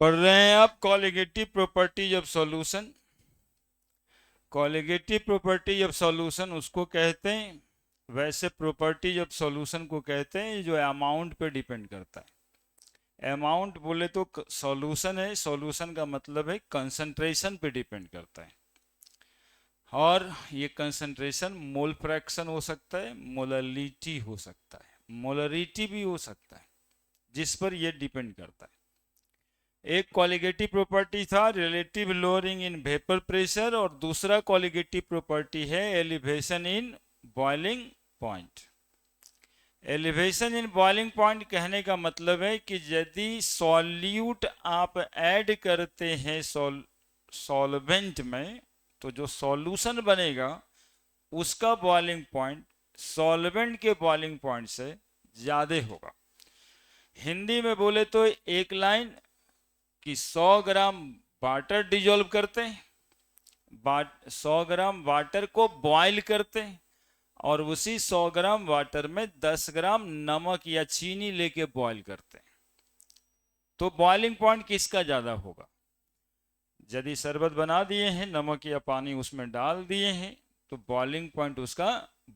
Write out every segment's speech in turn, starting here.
पढ़ रहे हैं आप colligative properties of solution. Colligative properties of solution उसको कहते हैं, वैसे प्रॉपर्टीज ऑफ सॉल्यूशन को कहते हैं जो अमाउंट पे डिपेंड करता है। अमाउंट बोले तो सॉल्यूशन है, सॉल्यूशन का मतलब है कंसंट्रेशन पे डिपेंड करता है। और ये कंसंट्रेशन मोल फ्रैक्शन हो सकता है, मोलरिटी हो सकता है, मोलरिटी भी हो सकता है, जिस पर ये डिपेंड करता है। एक कॉलिगेटिव प्रॉपर्टी था relative lowering in vapour pressure, और दूसरा कॉलिगेटिव प्रॉपर्टी है elevation in boiling point. Elevation in boiling point कहने का मतलब है कि यदि सॉल्यूट आप ऐड करते हैं सॉल्वेंट में, तो जो सॉल्यूशन बनेगा उसका बॉइलिंग पॉइंट सॉल्वेंट के बॉइलिंग पॉइंट से ज़्यादा होगा। हिंदी में बोले तो एक लाइन कि 100 ग्राम वाटर डिजोल्व करते हैं, 100 ग्राम वाटर को बॉयल करते हैं, और उसी 100 ग्राम वाटर में 10 ग्राम नमक या चीनी लेके बॉयल करते हैं। तो बॉइलिंग पॉइंट किसका ज़्यादा होगा? यदि शरबत बना दिए हैं, नमक या पानी उसमें डाल दिए हैं, तो बॉइलिंग पॉइंट उसका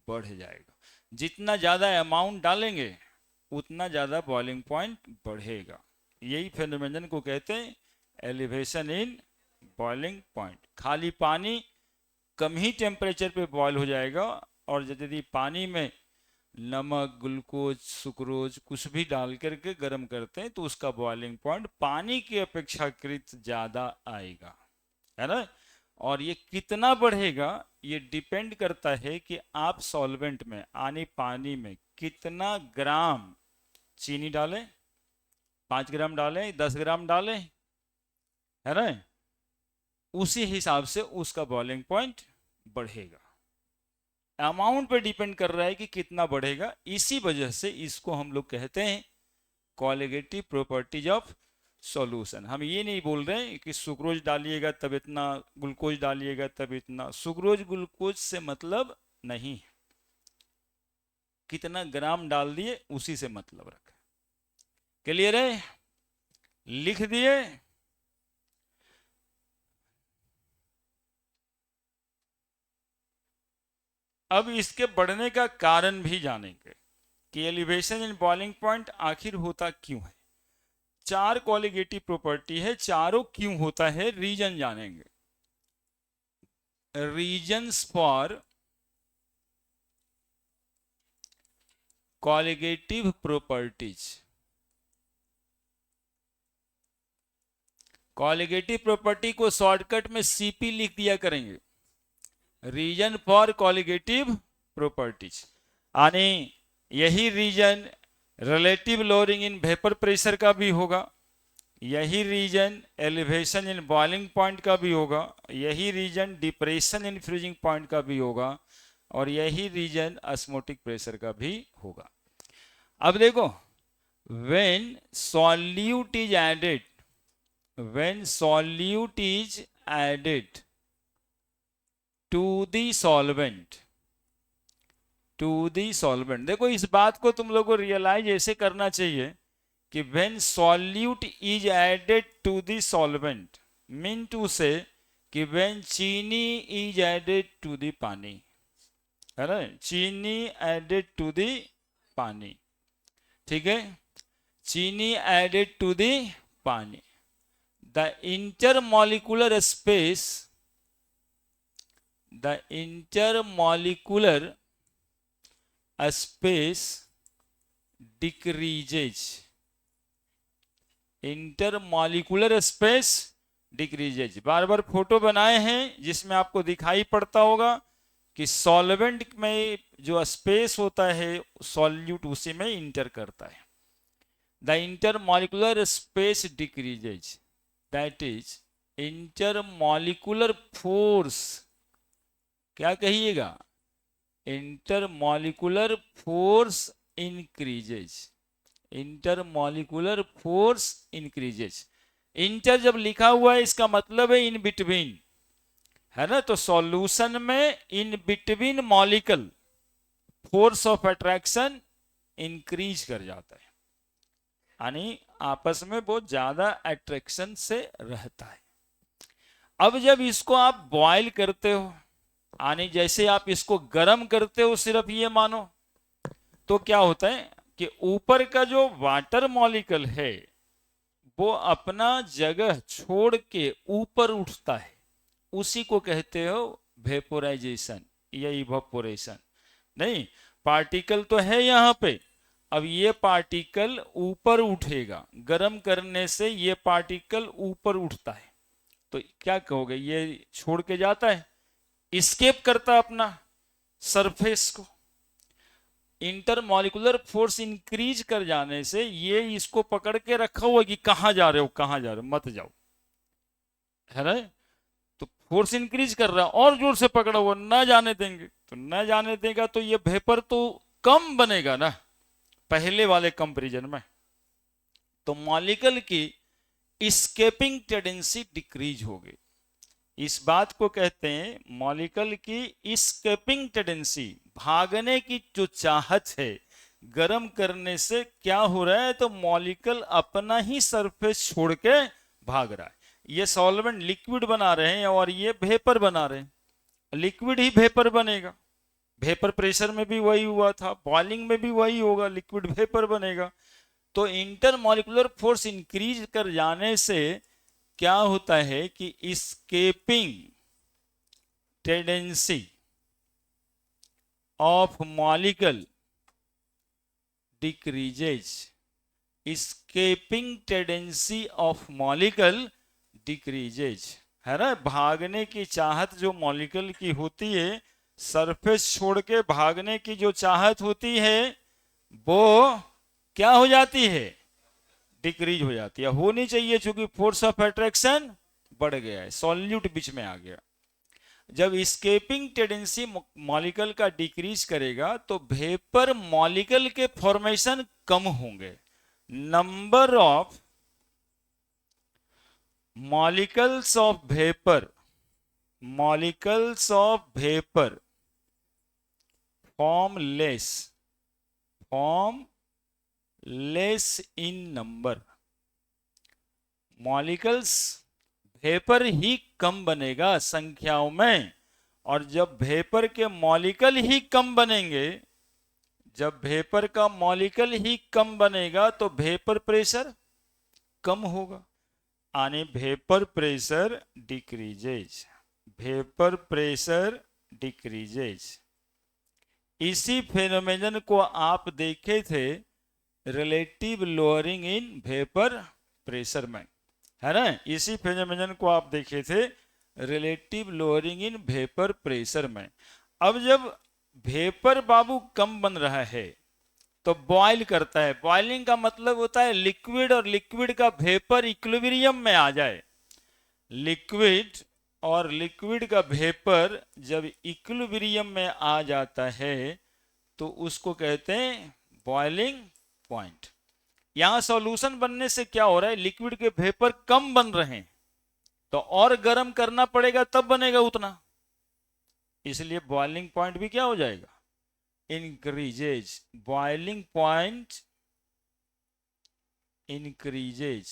बढ़ जाएगा। जितना ज़्यादा अमाउंट डालेंगे उतना ज़्यादा बॉइलिंग पॉइंट बढ़ेगा। यही फेनोमेनन को कहते हैं एलिवेशन इन बॉइलिंग पॉइंट। खाली पानी कम ही टेम्परेचर पे बॉयल हो जाएगा, और यदि पानी में नमक, ग्लूकोज, सुक्रोज कुछ भी डाल करके गर्म करते हैं तो उसका बॉइलिंग पॉइंट पानी की अपेक्षाकृत ज़्यादा आएगा, है ना। और ये कितना बढ़ेगा ये डिपेंड करता है कि आप सॉल्वेंट में यानी पानी में कितना ग्राम चीनी डालें, 5 ग्राम डालें, 10 ग्राम डालें, है ना। उसी हिसाब से उसका बॉइलिंग पॉइंट बढ़ेगा। अमाउंट पे डिपेंड कर रहा है कि कितना बढ़ेगा। इसी वजह से इसको हम लोग कहते हैं कॉलिगेटिव प्रॉपर्टीज ऑफ सॉल्यूशन। हम ये नहीं बोल रहे हैं कि सुक्रोज डालिएगा तब इतना, ग्लूकोज डालिएगा तब इतना। सुक्रोज ग्लूकोज से मतलब नहीं, कितना ग्राम डाल दिए उसी से मतलब रखें। क्लियर है? लिख दिए? अब इसके बढ़ने का कारण भी जानेंगे कि एलिवेशन इन बॉइलिंग पॉइंट आखिर होता क्यों है। 4 कॉलिगेटिव प्रॉपर्टी है, चारों क्यों होता है रीजन जानेंगे। Reasons for colligative properties. Colligative property को शॉर्टकट में सीपी लिख दिया करेंगे, रीजन फॉर कॉलिगेटिव प्रॉपर्टीज। यानी यही reason relative lowering in vapour pressure का भी होगा, यही reason elevation in boiling point का भी होगा, यही reason depression in freezing point का भी होगा, और यही रीजन ऑस्मोटिक प्रेशर का भी होगा। अब देखो, when solute is added, when solute is added to the solvent, देखो इस बात को तुम लोगों को रियलाइज ऐसे करना चाहिए कि when solute is added to the solvent mean to say कि when चीनी is added to the पानी, है ना, चीनी added to the पानी, ठीक है, चीनी added to the पानी, the intermolecular space, the intermolecular space decreases, intermolecular space decreases. Bar bar photo बनाए हैं जिसमें आपको दिखाई पड़ता होगा कि सॉल्वेंट में जो स्पेस होता है सॉल्यूट उसी में इंटर करता है। The intermolecular space decreases, that is intermolecular force, क्या कहिएगा, intermolecular force increases, intermolecular force increases. Inter जब लिखा हुआ है इसका मतलब है इन बिटवीन, है ना। तो सॉल्यूशन में in between molecule force of attraction increase कर जाता है। यानी आपस में बहुत ज्यादा अट्रैक्शन से रहता है। अब जब इसको आप बॉयल करते हो, यानी जैसे आप इसको गर्म करते हो, सिर्फ ये मानो, तो क्या होता है कि ऊपर का जो वाटर मॉलिक्यूल है वो अपना जगह छोड़ के ऊपर उठता है, उसी को कहते हो वेपोराइजेशन या इवापोरेशन। नहीं, पार्टिकल तो है यहाँ पे, अब ये पार्टिकल ऊपर उठेगा, गर्म करने से ये पार्टिकल ऊपर उठता है, तो क्या कहोगे, ये छोड़ के जाता है, इस्केप करता है अपना सरफेस को। इंटरमॉलिकुलर फोर्स इंक्रीज कर जाने से ये इसको पकड़ के रखा हुआ कि कहां जा रहे हो, कहां जा रहे हो, मत जाओ, है ना। तो फोर्स इंक्रीज कर रहा है और जोर से पकड़ा हुआ, ना जाने देंगे, तो ना जाने देगा तो ये वेपर तो कम बनेगा ना पहले वाले कंपैरिजन में, तो मॉलिक्यूल की इस्केपिंग टेंडेंसी डिक्रीज हो गई। इस बात को कहते हैं मॉलिक्यूल की इस्केपिंग टेंडेंसी, भागने की जो चाहत है, गर्म करने से क्या हो रहा है, तो मॉलिक्यूल अपना ही सरफेस छोड़ के भाग रहा है। ये सॉल्वेंट लिक्विड बना रहे हैं और ये वेपर बना रहे हैं, लिक्विड ही वेपर बनेगा, वेपर प्रेशर में भी वही हुआ था, बॉइलिंग में भी वही होगा, लिक्विड वेपर बनेगा। तो इंटरमॉलिक्यूलर फोर्स इंक्रीज कर जाने से क्या होता है कि escaping tendency of molecule decreases, escaping tendency of molecule decreases, है ना। भागने की चाहत जो मॉलिक्यूल की होती है, सरफेस छोड़ के भागने की जो चाहत होती है, वो क्या हो जाती है, डिक्रीज हो जाती है। होनी चाहिए क्योंकि फोर्स ऑफ अट्रैक्शन बढ़ गया है, सॉल्यूट बीच में आ गया। जब स्केपिंग टेंडेंसी मॉलिक्यूल का डिक्रीज करेगा तो वेपर मॉलिक्यूल के फॉर्मेशन कम होंगे, number of molecules of vapour, molecules of vapour form less in number, molecules vapour ही कम बनेगा संख्याओं में, और जब वेपर के मॉलिक्यूल ही कम बनेंगे, जब वेपर का मॉलिक्यूल ही कम बनेगा तो वेपर प्रेशर कम होगा, यानी vapour pressure decreases, vapour pressure decreases. इसी फेनोमेनन को आप देखे थे relative lowering in vapour pressure में, है ना। इसी फेनोमेनन को आप देखे थे relative lowering in vapour pressure में। अब जब वेपर बाबू कम बन रहा है तो बॉयल करता है, बॉइलिंग का मतलब होता है लिक्विड और लिक्विड का वेपर इक्विलिब्रियम में आ जाए, लिक्विड और लिक्विड का वेपर जब इक्विलिब्रियम में आ जाता है तो उसको कहते हैं बॉइलिंग पॉइंट। यहां सॉल्यूशन बनने से क्या हो रहा है, लिक्विड के वेपर कम बन रहे हैं, तो और गर्म करना पड़ेगा तब बनेगा उतना, इसलिए बॉइलिंग पॉइंट भी क्या हो जाएगा, increases, boiling point increases.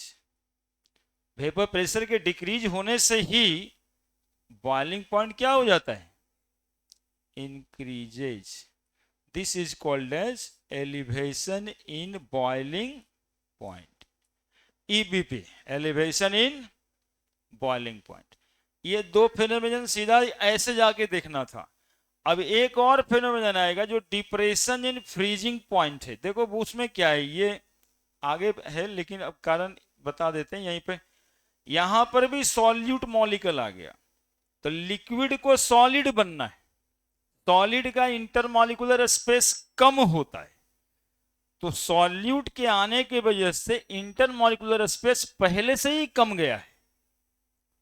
Vapour pressure के डिक्रीज होने से ही बॉइलिंग पॉइंट क्या हो जाता है, increases. This is called as elevation in boiling point, EBP, elevation in boiling point. ये दो फेनोमेनन सीधा ऐसे जाके देखना था। अब एक और फेनोमेनन आएगा जो डिप्रेशन इन फ्रीजिंग पॉइंट है। देखो उसमें क्या है, ये आगे है लेकिन अब कारण बता देते हैं यहीं पे। यहां पर भी सॉल्यूट मॉलिक्यूल आ गया, तो लिक्विड को सॉलिड बनना है, सॉलिड का इंटरमॉलिक्यूलर स्पेस कम होता है, तो सॉल्यूट के आने की वजह से इंटरमॉलिक्यूलर स्पेस पहले से ही कम गया है,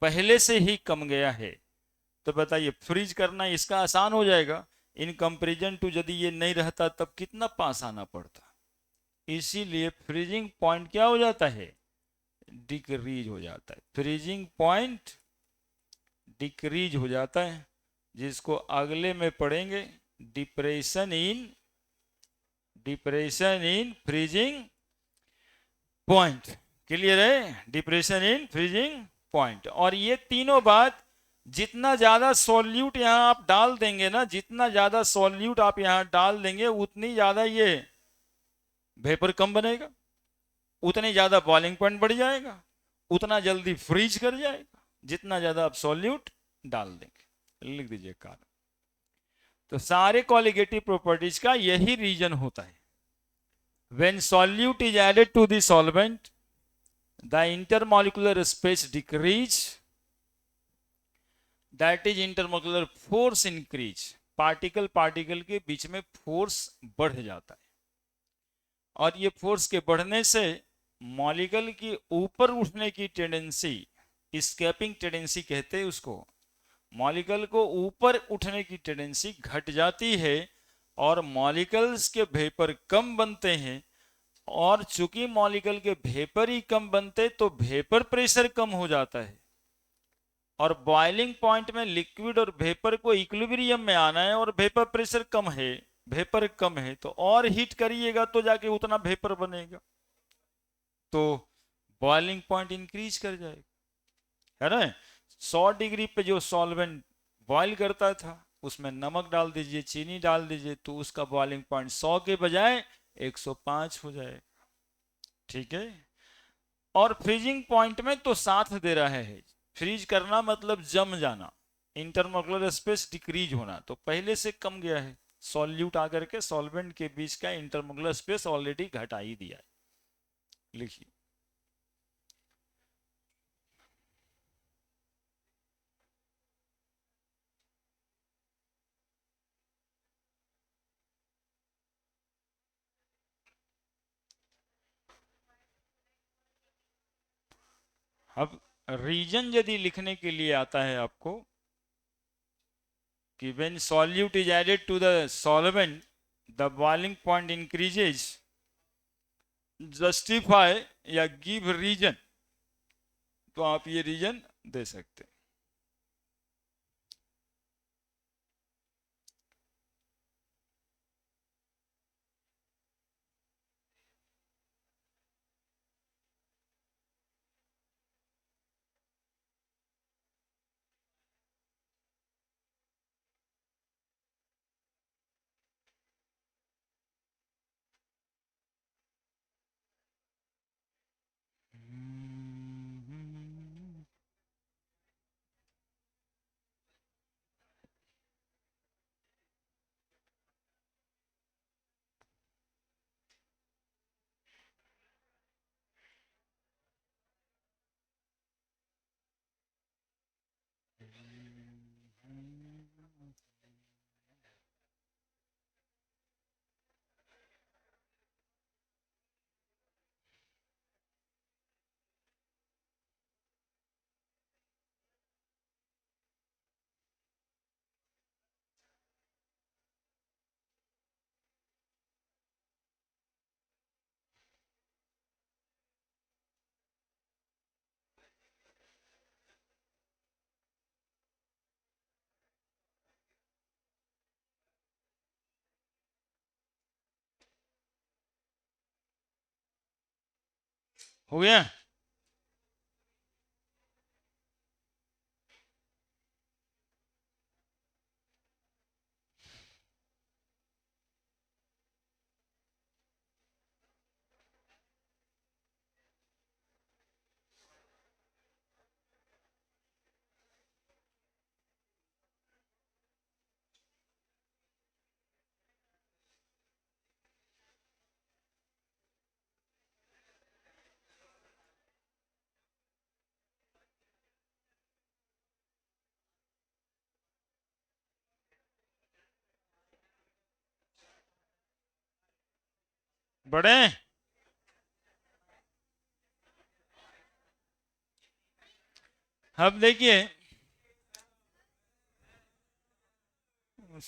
पहले से ही कम गया है। तो बताइए फ्रीज करना इसका आसान हो जाएगा इन कंपैरिजन टू यदि ये नहीं रहता तब कितना पास आना पड़ता। इसीलिए फ्रीजिंग पॉइंट क्या हो जाता है, डिक्रीज हो जाता है, फ्रीजिंग पॉइंट डिक्रीज हो जाता है, जिसको अगले में पढ़ेंगे depression in freezing point. Clear है? Depression in freezing point. और ये तीनों बात, जितना ज्यादा सॉल्यूट यहां आप डाल देंगे ना, जितना ज्यादा सॉल्यूट आप यहां डाल देंगे, उतनी ज्यादा ये वेपर कम बनेगा, उतनी ज्यादा बॉइलिंग पॉइंट बढ़ जाएगा, उतना जल्दी फ्रीज कर जाएगा, जितना ज्यादा आप सॉल्यूट डाल देंगे। लिख दीजिए कारण। तो सारे कॉलिगेटिव प्रॉपर्टीज का यही रीजन होता है। When solute is added to the solvent, the intermolecular space decrease, that is intermolecular force increase. Particle particle के बीच में फोर्स बढ़ जाता है, और ये फोर्स के बढ़ने से मॉलिक्यूल की ऊपर उठने की टेंडेंसी, स्केपिंग टेंडेंसी कहते हैं उसको, मॉलिक्यूल को ऊपर उठने की टेंडेंसी घट जाती है, और मॉलिक्यूल्स के वेपर कम बनते हैं। और चूंकि मॉलिक्यूल के वेपर ही कम बनते, तो वेपर प्रेशर कम हो जाता है, और बॉइलिंग पॉइंट में लिक्विड और वेपर को इक्विलिब्रियम में आना है, और वेपर प्रेशर कम है, वेपर कम है, तो और हीट करिएगा तो जाके उतना वेपर बनेगा, तो बॉइलिंग पॉइंट इंक्रीज कर जाएगा, है ना? 100 डिग्री पे जो सॉल्वेंट बॉइल करता था, उसमें नमक डाल दीजिए, चीनी डाल दीजिए, तो उसका बॉइलिंग पॉइंट 100 के बजाय 105 हो जाएगा। ठीक है? और फ्रीजिंग पॉइंट में तो साथ दे रहा है, फ्रीज करना मतलब जम जाना, इंटरमॉलिक्यूलर स्पेस डिक्रीज होना, तो पहले से कम गया है। सॉल्यूट आकर के सॉल्वेंट के बीच का इंटरमॉलिक्यूलर स्पेस ऑलरेडी घटा ही दिया है। लिखिए। अब रीजन यदि लिखने के लिए आता है आपको कि when solute is added to the solvent, the boiling point increases, justify या गिव रीजन, तो आप ये रीजन दे सकते हैं। हो गया? बड़े? अब देखिए,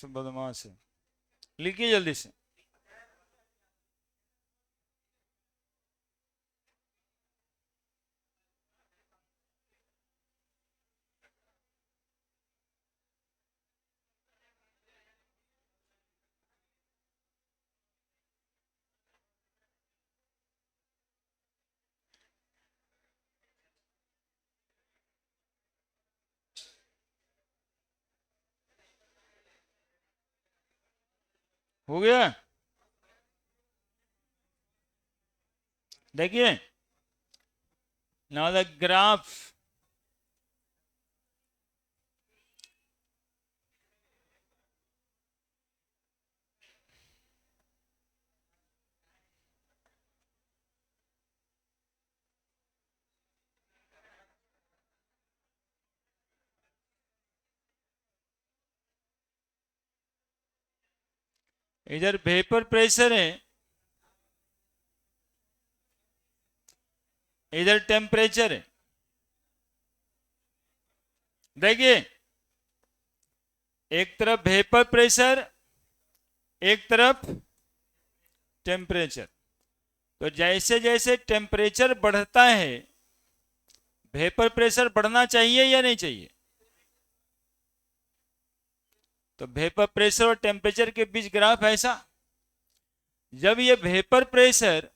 बदमाश है, लिखिए जल्दी से। हो गया। देखिए, नाउ द ग्राफ, इधर वेपर प्रेशर है, इधर टेम्परेचर है। देखिए, एक तरफ वेपर प्रेशर, एक तरफ टेम्परेचर। तो जैसे जैसे टेम्परेचर बढ़ता है, वेपर प्रेशर बढ़ना चाहिए या नहीं चाहिए? तो वेपर प्रेशर और टेम्परेचर के बीच ग्राफ ऐसा। जब ये वेपर प्रेशर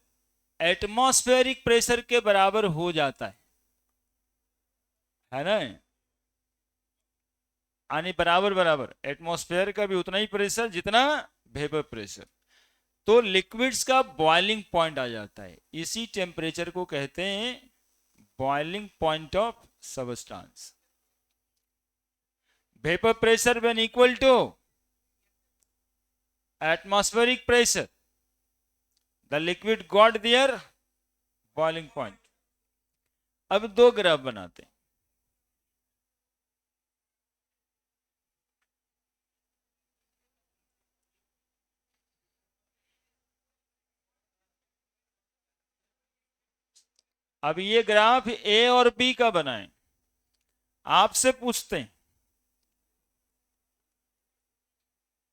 एटमॉस्फेरिक प्रेशर के बराबर हो जाता है ना, यानी बराबर बराबर, एटमॉस्फेयर का भी उतना ही प्रेशर जितना वेपर प्रेशर, तो लिक्विड्स का बॉइलिंग पॉइंट आ जाता है। इसी टेम्परेचर को कहते हैं boiling point of substance. Vapour pressure when equal to atmospheric pressure, the liquid got their boiling point। अब दो ग्राफ बनाते हैं। अब ये ग्राफ ए और बी का बनाएं। आपसे पूछते हैं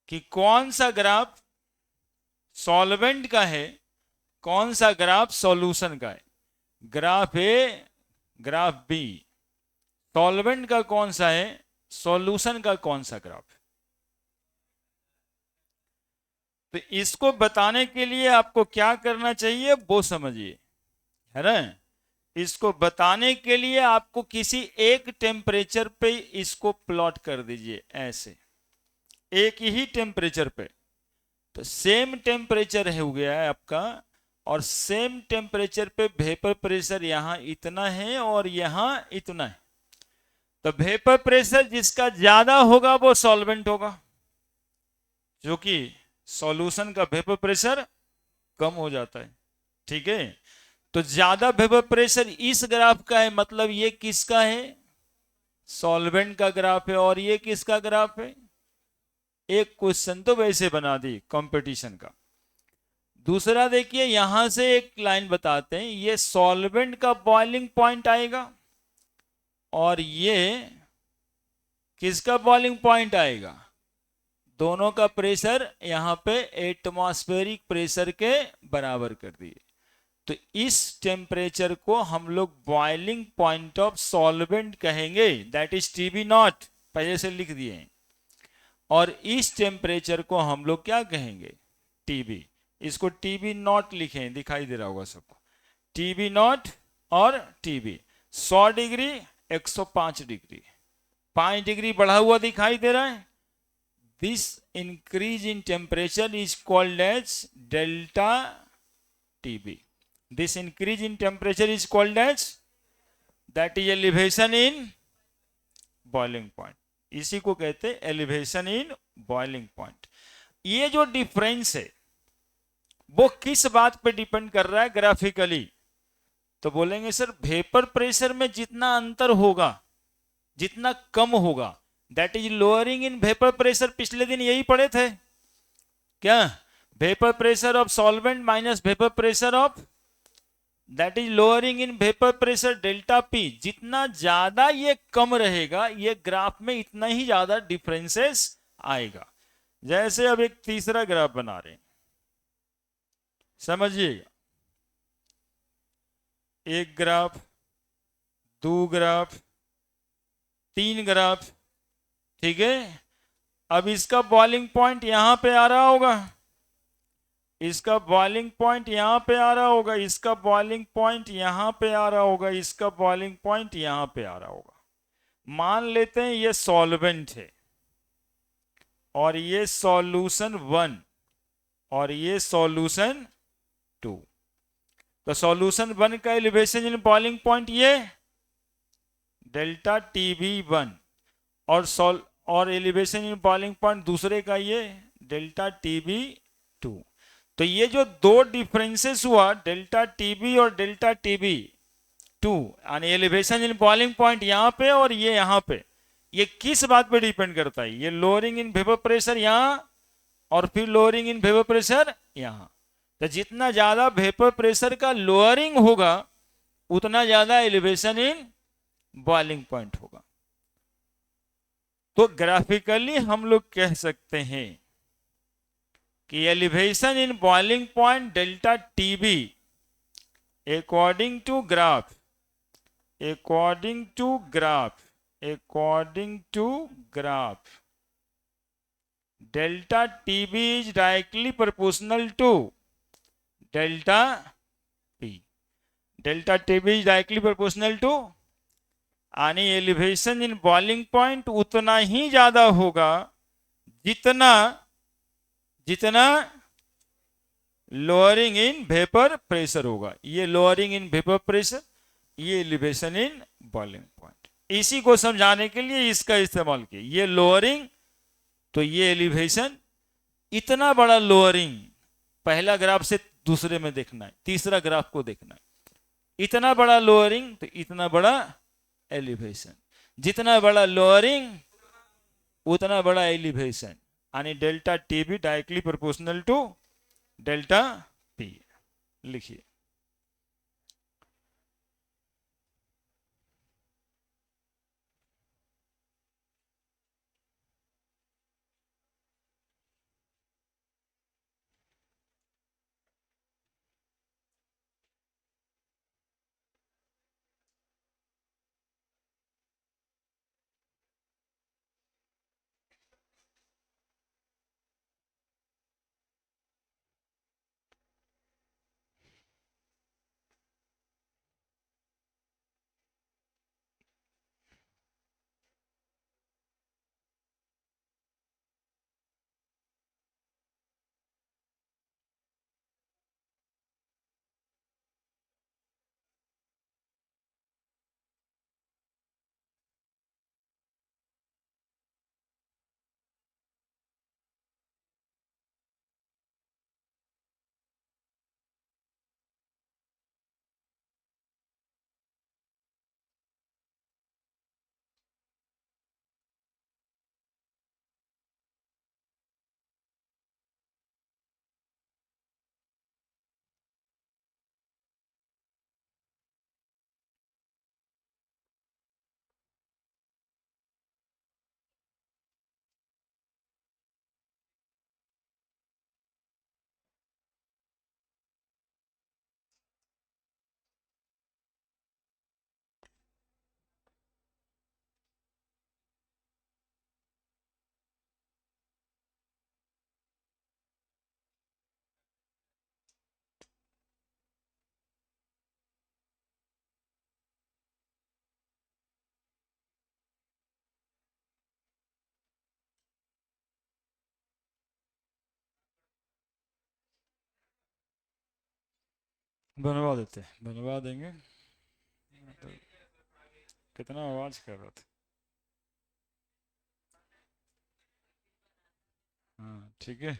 कि कौन सा ग्राफ सॉल्वेंट का है, कौन सा ग्राफ सॉल्यूशन का है। Graph A, graph B, solvent का कौन सा है, सॉल्यूशन का कौन सा ग्राफ है। तो इसको बताने के लिए आपको क्या करना चाहिए वो समझिए, है ना। इसको बताने के लिए आपको किसी एक टेम्परेचर पे इसको प्लॉट कर दीजिए, ऐसे एक ही टेम्परेचर पे। तो सेम टेम्परेचर हो गया है आपका, और सेम टेम्परेचर पे वेपर प्रेशर यहां इतना है और यहां इतना है। तो वेपर प्रेशर जिसका ज्यादा होगा वो सॉल्वेंट होगा, जो कि सॉल्यूशन का वेपर प्रेशर कम हो जाता है। ठीक है, तो ज्यादा वेपर प्रेशर इस ग्राफ का है, मतलब ये किसका है, सॉल्वेंट का ग्राफ है। और ये किसका ग्राफ है, एक क्वेश्चन तो वैसे बना दी कंपटीशन का। दूसरा देखिए, यहां से एक लाइन बताते हैं, ये सॉल्वेंट का बॉइलिंग पॉइंट आएगा और ये किसका बॉइलिंग पॉइंट आएगा। दोनों का प्रेशर यहां पे एटमॉस्फेरिक प्रेशर के बराबर कर दिए। तो इस टेम्परेचर को हम लोग बॉइलिंग पॉइंट ऑफ सॉल्वेंट कहेंगे, दैट इज टीबी नॉट, पहले से लिख दिए हैं। और इस टेम्परेचर को हम लोग क्या कहेंगे, टीबी। इसको टीबी नॉट लिखें, दिखाई दे रहा होगा सबको, टीबी नॉट और टीबी। 100 डिग्री 105 डिग्री, 5 डिग्री बढ़ा हुआ दिखाई दे रहा है। This increase in temperature is called as delta TB. This increase in temperature is called as, that is elevation in boiling point. इसी को कहते हैं एलिवेशन इन बॉइलिंग पॉइंट। ये जो डिफरेंस है वो किस बात पे डिपेंड कर रहा है ग्राफिकली। तो बोलेंगे सर वेपर प्रेशर में जितना अंतर होगा, जितना कम होगा, that is lowering in vapour pressure. पिछले दिन यही पढ़े थे क्या, vapour pressure of solvent minus vapour pressure of, that is lowering in vapour pressure delta P. जितना ज्यादा ये कम रहेगा, ये ग्राफ में इतना ही ज्यादा डिफरेंसेस आएगा। जैसे अब एक तीसरा ग्राफ बना रहे हैं, समझिएगा। एक ग्राफ, दो ग्राफ, तीन ग्राफ, ठीक है। अब इसका बॉइलिंग पॉइंट यहां पे आ रहा होगा, इसका बॉइलिंग पॉइंट यहां पे आ रहा होगा, इसका बॉइलिंग पॉइंट यहां पे आ रहा होगा, इसका बॉइलिंग पॉइंट यहां पे आ रहा होगा। मान लेते हैं ये सॉल्वेंट है और ये सॉल्यूशन 1, और ये सॉल्यूशन 2। तो सॉल्यूशन 1 का एलिवेशन इन बॉइलिंग पॉइंट ये डेल्टा TB1, और एलिवेशन इन बॉइलिंग पॉइंट दूसरे का ये डेल्टा TB2। तो ये जो दो डिफरेंसेस हुआ डेल्टा TB और डेल्टा TB2, यानी एलिवेशन इन बॉइलिंग पॉइंट यहाँ पे और ये यहाँ पे, ये किस बात पे डिपेंड करता है? ये लोअरिंग इन वेपर प्रेशर यहाँ और फिर लोअरिंग इन वेपर प्रेशर यहाँ। तो जितना ज्यादा वेपर प्रेशर का लोअरिंग होगा उतना ज्यादा एलिवेशन इन बॉइलिंग पॉइंट होगा। तो ग्राफिकली हम लोग कह सकते हैं कि elevation in boiling point delta TB according to graph according to graph according to graph delta TB is directly proportional to delta P। delta TB is directly proportional to, यानी elevation in boiling point उतना ही ज्यादा होगा जितना जितना lowering in vapour pressure होगा। ये lowering in vapour pressure, ये elevation in boiling point. इसी को समझाने के लिए इसका इस्तेमाल किया। ये लोअरिंग तो ये एलिवेशन, इतना बड़ा लोअरिंग पहला ग्राफ से दूसरे में देखना है, तीसरा ग्राफ को देखना है। इतना बड़ा लोअरिंग तो इतना बड़ा एलिवेशन, जितना बड़ा लोअरिंग उतना बड़ा एलिवेशन, यानी delta TB directly proportional to delta P। लिखिए बनवा देते, बनवा देंगे। तो कितना आवाज कर रहा था? हाँ ठीक है।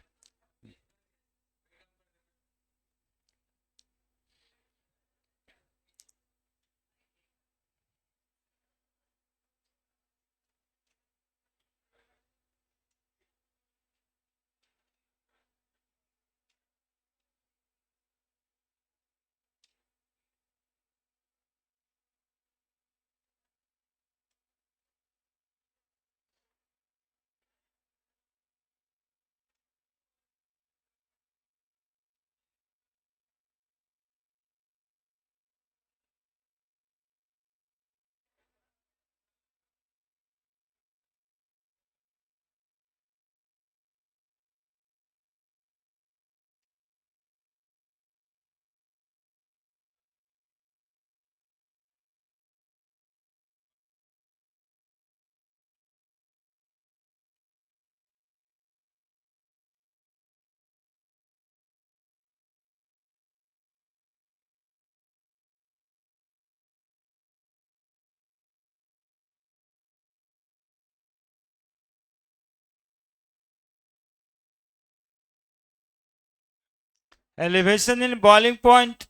elevation in boiling point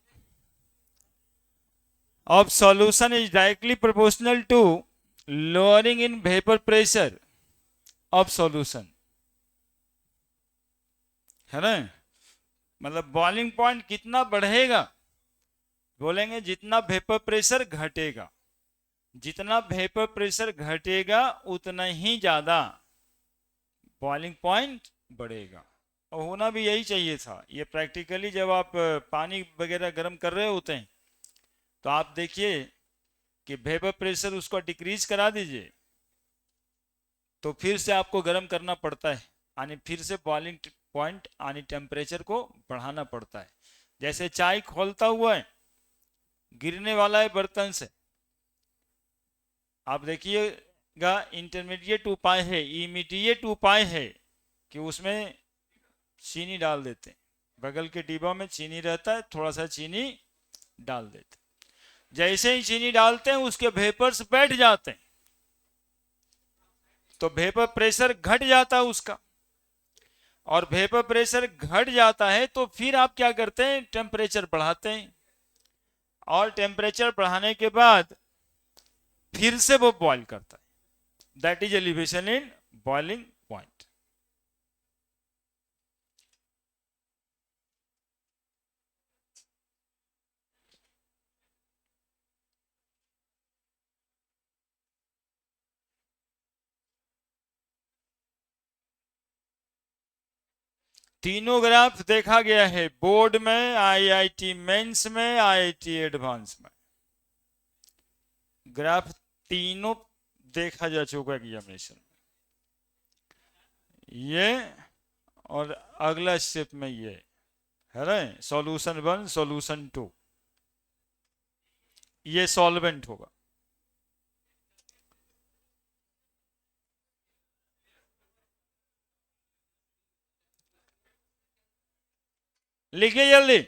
of solution is directly proportional to lowering in vapor pressure of solution, है ना। मतलब बॉइलिंग पॉइंट कितना बढ़ेगा, बोलेंगे जितना वेपर प्रेशर घटेगा, जितना वेपर प्रेशर घटेगा उतना ही ज्यादा बॉइलिंग पॉइंट बढ़ेगा। और होना भी यही चाहिए था। ये प्रैक्टिकली जब आप पानी वगैरह गर्म कर रहे होते हैं तो आप देखिए कि वेपर प्रेशर उसको डिक्रीज करा दीजिए तो फिर से आपको गर्म करना पड़ता है, यानी फिर से बॉइलिंग पॉइंट यानी टेम्परेचर को बढ़ाना पड़ता है। जैसे चाय खोलता हुआ है, गिरने वाला है बर्तन से, आप देखिएगा इंटरमीडिएट उपाय है, इमीडिएट उपाय है कि उसमें चीनी डाल देते हैं। बगल के डिब्बा में चीनी रहता है, थोड़ा सा चीनी डाल देते हैं। जैसे ही चीनी डालते हैं उसके वेपर्स बैठ जाते हैं तो वेपर प्रेशर घट जाता है उसका, और वेपर प्रेशर घट जाता है तो फिर आप क्या करते हैं, टेम्परेचर बढ़ाते हैं, और टेम्परेचर बढ़ाने के बाद फिर से वो बॉईल करता है। That is elevation in boiling point. तीनों ग्राफ देखा गया है बोर्ड में, आईआईटी मेंस में, आईआईटी एडवांस में, ग्राफ तीनों देखा जा चुका है एग्जामिनेशन में। ये और अगला स्टेप में ये है ना, सॉल्यूशन 1 सॉल्यूशन 2, ये सॉल्वेंट होगा। लिखिए जल्दी।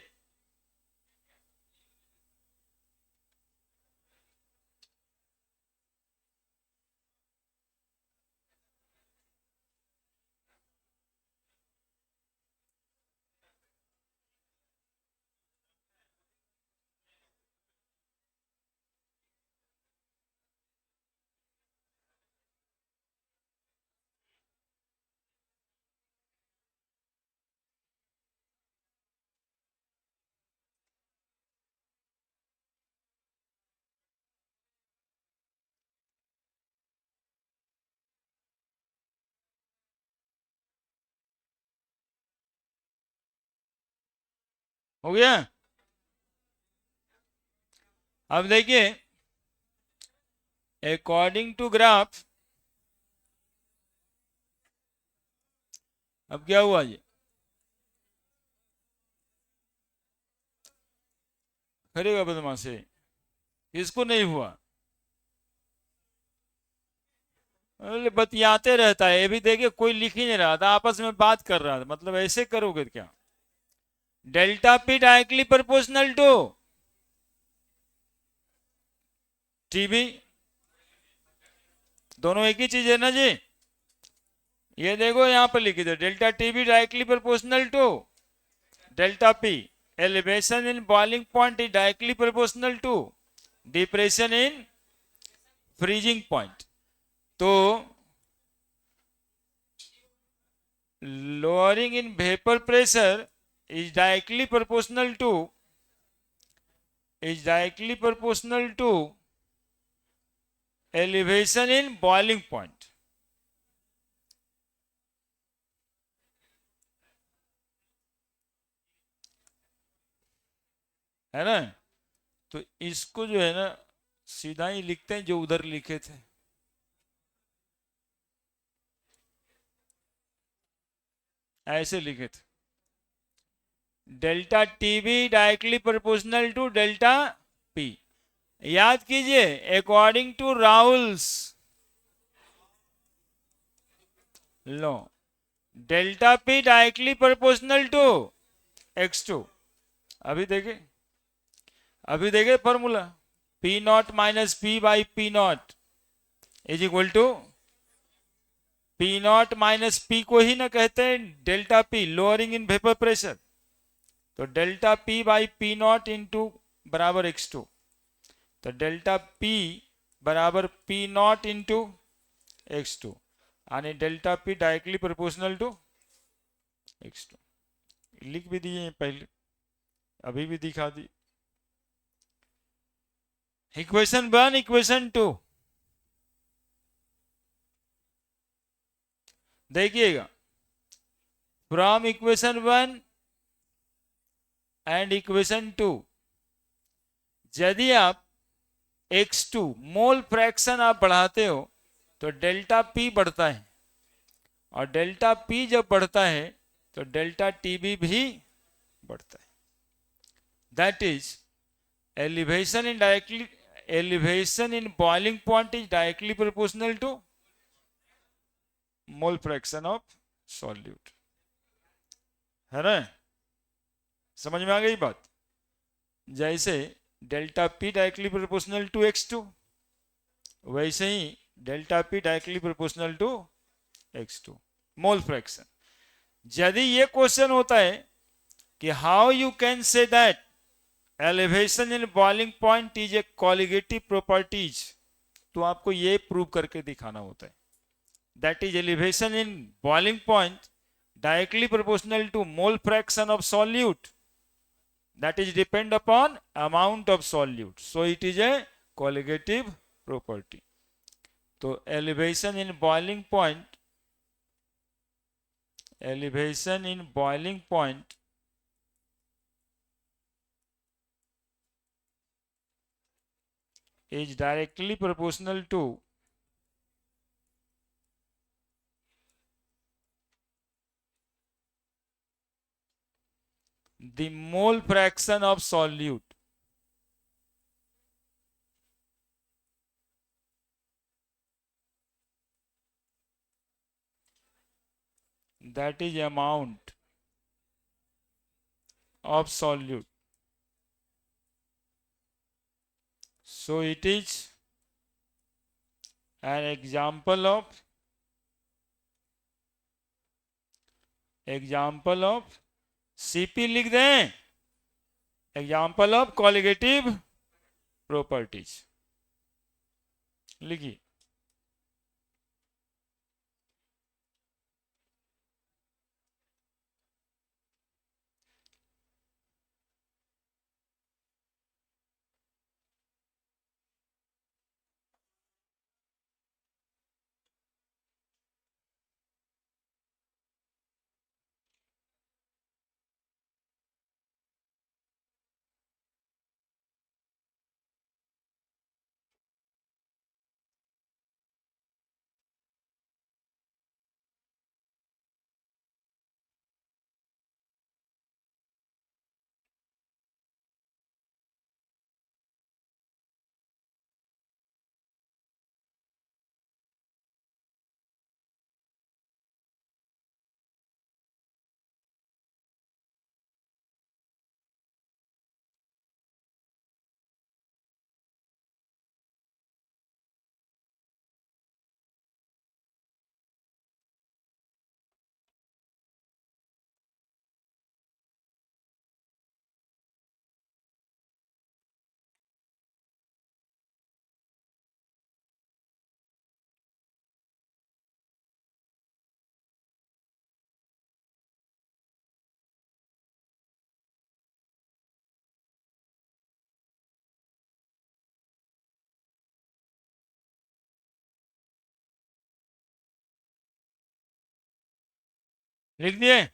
हो गया। अब देखिए अकॉर्डिंग टू ग्राफ, अब क्या हुआ ये, करेगा बदमाशी, इसको नहीं हुआ, अरे बतियाते रहता है। ये भी देखिए कोई लिख ही नहीं रहा था, आपस में बात कर रहा था, मतलब ऐसे करोगे क्या। Delta P directly proportional to TB, दोनों एक ही चीज है ना जी। ये देखो यहां पर लिखी थी delta TB directly proportional to delta P, elevation in boiling point is directly proportional to depression in freezing point. तो lowering in vapor pressure is directly proportional to elevation in boiling point। है ना। तो इसको जो है ना सीधा ही लिखते हैं जो उधर लिखे थे, ऐसे लिखे थे, delta TB directly proportional to delta P. याद कीजिए according to Raoult's law, delta P directly proportional to x2। अभी देखे formula, P not minus P by P not is equal to P not minus P को ही ना कहते हैं delta P, lowering in vapour pressure. तो delta P by P not into बराबर x2, तो डेल्टा पी बराबर पी नॉट इंटू x2 आणि delta P directly proportional to x2। लिख भी दिए पहले, अभी भी दिखा दी। इक्वेशन 1, इक्वेशन 2 देखिएगा, फ्रॉम इक्वेशन 1 एंड इक्वेशन 2 यदि आप x2 मोल फ्रैक्शन आप बढ़ाते हो तो डेल्टा पी बढ़ता है, और डेल्टा पी जब बढ़ता है तो डेल्टा टीबी भी बढ़ता है। That is elevation in boiling point is directly proportional to mole fraction of solute, है ना? समझ में आ गई बात? जैसे delta P directly proportional to x2, वैसे ही delta P directly proportional to x2 mole fraction. यदि ये क्वेश्चन होता है कि how you can say that elevation in boiling point is a colligative properties, तो आपको ये प्रूव करके दिखाना होता है that is elevation in boiling point directly proportional to mole fraction of solute, that is depend upon amount of solute, so it is a colligative property। तो elevation in boiling point, elevation in boiling point is directly proportional to the mole fraction of solute, that is amount of solute, so it is an example of CP लिख दें, example of colligative properties लिखिए। लिख दिए?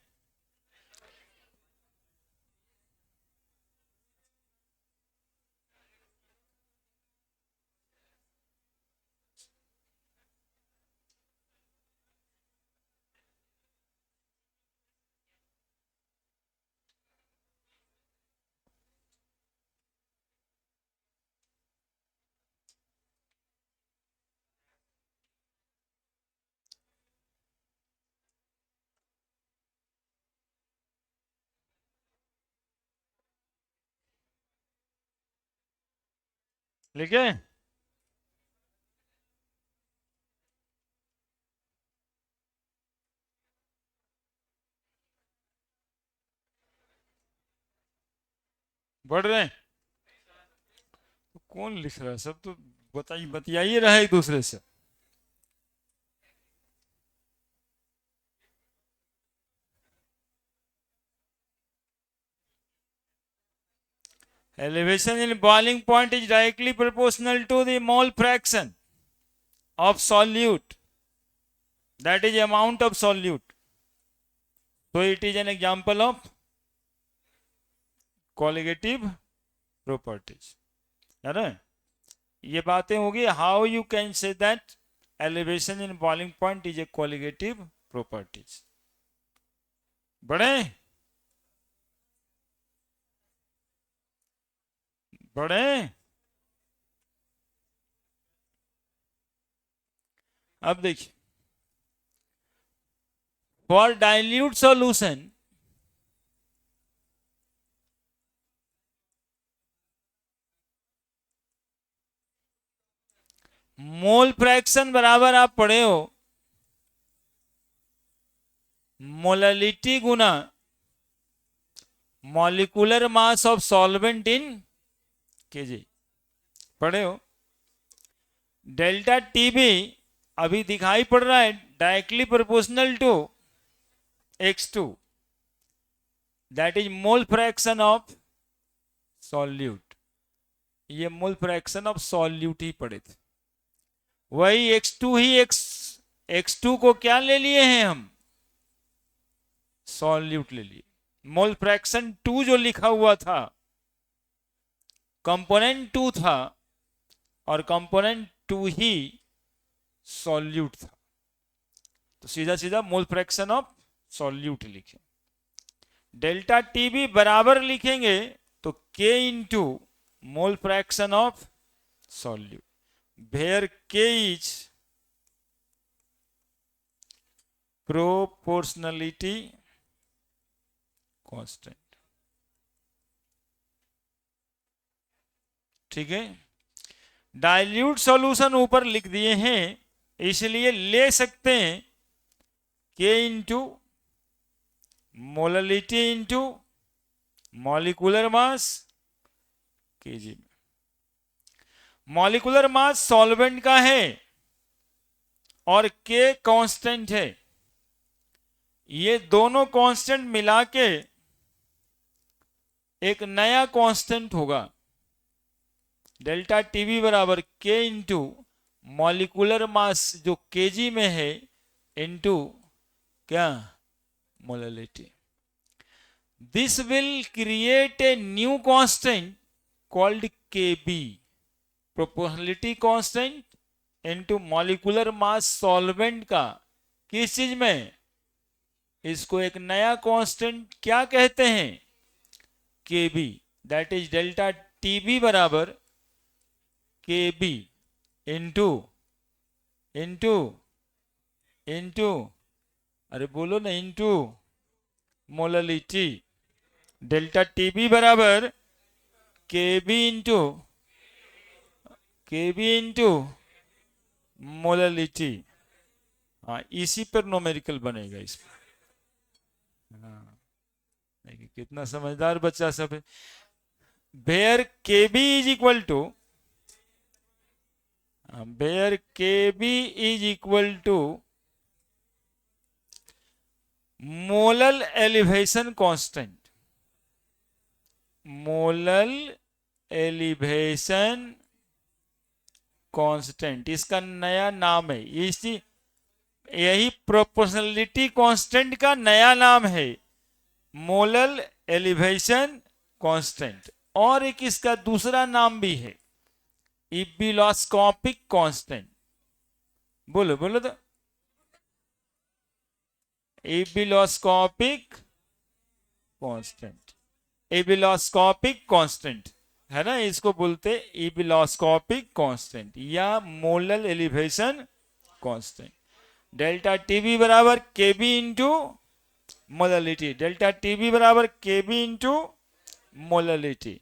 लिखे? बढ़ रहे हैं? तो कौन लिख रहा है? सब तो बतियाइए रहा है एक दूसरे से। Elevation in boiling point is directly proportional to the mole fraction of solute, that is amount of solute. So it is an example of colligative properties, है ना? ये बातें होगी how you can say that elevation in boiling point is a colligative properties. बढ़े बढ़े। अब देखिए, for dilute solution mole fraction बराबर आप पढ़े हो मोललिटी गुना molecular mass of solvent in KG, पढ़े हो? डेल्टा टीबी अभी दिखाई पड़ रहा है directly proportional to x2, that is mole fraction of solute. ये मोल फ्रैक्शन ऑफ सॉल्यूट ही पढ़े थे। वही x2 ही x2 को क्या ले लिए हैं हम? सॉल्यूट ले लिए। मोल फ्रैक्शन 2 जो लिखा हुआ था कंपोनेंट 2 था और कंपोनेंट 2 ही सॉल्यूट था, तो सीधा सीधा मोल फ्रैक्शन ऑफ सॉल्यूट लिखे। डेल्टा टीबी बराबर लिखेंगे तो k into mole fraction of solute, where k is proportionality constant. ठीक है, डाइल्यूट सॉल्यूशन ऊपर लिख दिए हैं, इसलिए ले सकते हैं k into molality into molecular mass KG में। मॉलिक्यूलर मास सॉल्वेंट का है और k कांस्टेंट है, ये दोनों कांस्टेंट मिला के एक नया कांस्टेंट होगा। डेल्टा टीवी बराबर k इंटू मॉलिक्यूलर मास जो केजी में है इंटू क्या molality. This will create a new constant called kb, proportionality constant into molecular mass solvent का। किस चीज में? इसको एक नया कांस्टेंट क्या कहते हैं? kb, that is delta TB बराबर kb इंटू इंटू इंटू अरे बोलो ना, इंटू मोललिटी। डेल्टा टीबी बराबर kb इंटू मोललिटी। हाँ, इसी पर न्यूमेरिकल बनेगा इस पर। हाँ, कितना समझदार बच्चा सब है। Where kb is equal to molal elevation constant. Molal elevation constant इसका नया नाम है। यही प्रोपोर्शनलिटी कांस्टेंट का नया नाम है, मोलल एलिवेशन कांस्टेंट। और एक इसका दूसरा नाम भी है, इबिलोस्कोपिक कांस्टेंट। बोलो बोलो तो, इबिलोस्कोपिक कांस्टेंट। इबिलोस्कोपिक कांस्टेंट है ना, इसको बोलते इबिलोस्कोपिक कांस्टेंट या molal elevation constant. Delta TB बराबर kb into molality. Delta TB बराबर kb इंटू मोललिटी।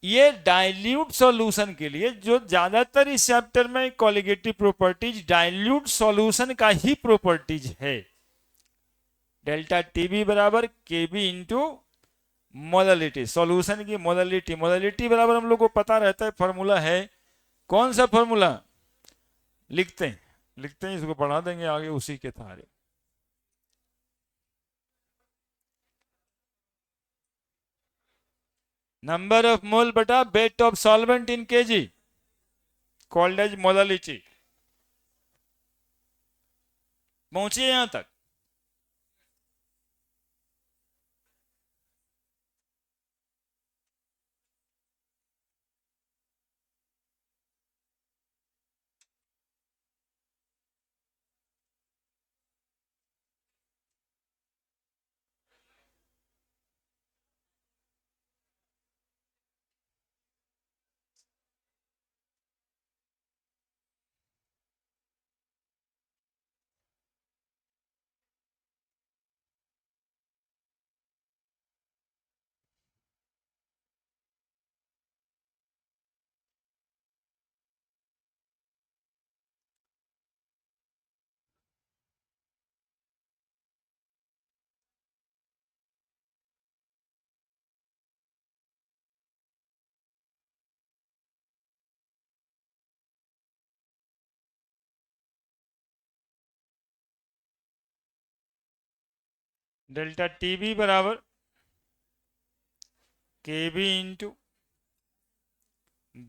ये डाइल्यूट सॉल्यूशन के लिए, जो ज्यादातर इस चैप्टर में कॉलिगेटिव प्रॉपर्टीज डाइल्यूट सॉल्यूशन का ही प्रॉपर्टीज है। डेल्टा टीबी बराबर kb इंटू मोललिटी, सॉल्यूशन की मोललिटी, मोललिटी बराबर हम लोग को पता रहता है, फॉर्मूला है। कौन सा फॉर्मूला? लिखते हैं इसको पढ़ा देंगे आगे उसी के थारे। नंबर ऑफ मोल बटा weight of solvent in KG, called as molality. पहुंचिए यहां तक? डेल्टा टी बी बराबर K B into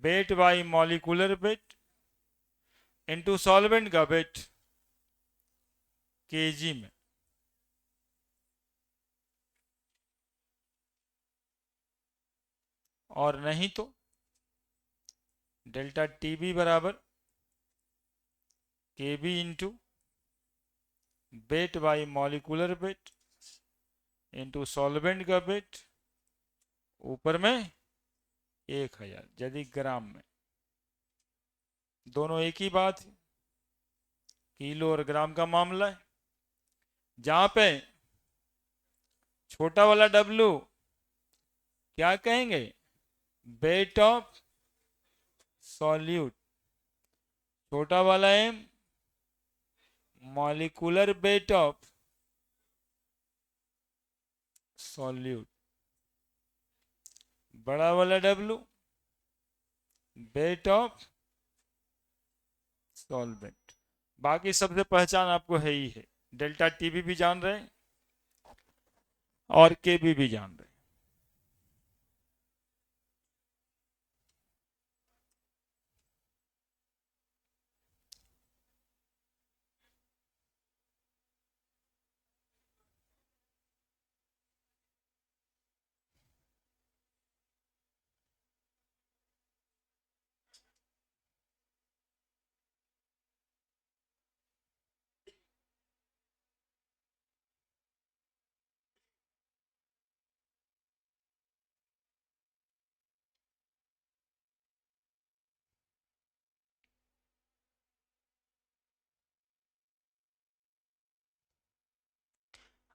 weight by molecular weight into solvent का वेट केजी में। और नहीं तो डेल्टा टी बी बराबर K B into weight by molecular weight into solvent का वेट, ऊपर में 1000 यदि ग्राम में। दोनों एक ही बात है, किलो और ग्राम का मामला है। जहां पे छोटा वाला W क्या कहेंगे? Weight of solute. छोटा वाला M molecular weight of solute. बड़ा वाला W वेट ऑफ सॉल्वेंट। बाकी सबसे पहचान आपको है ही है। डेल्टा टीबी भी जान रहे हैं और केबी भी जान रहे हैं।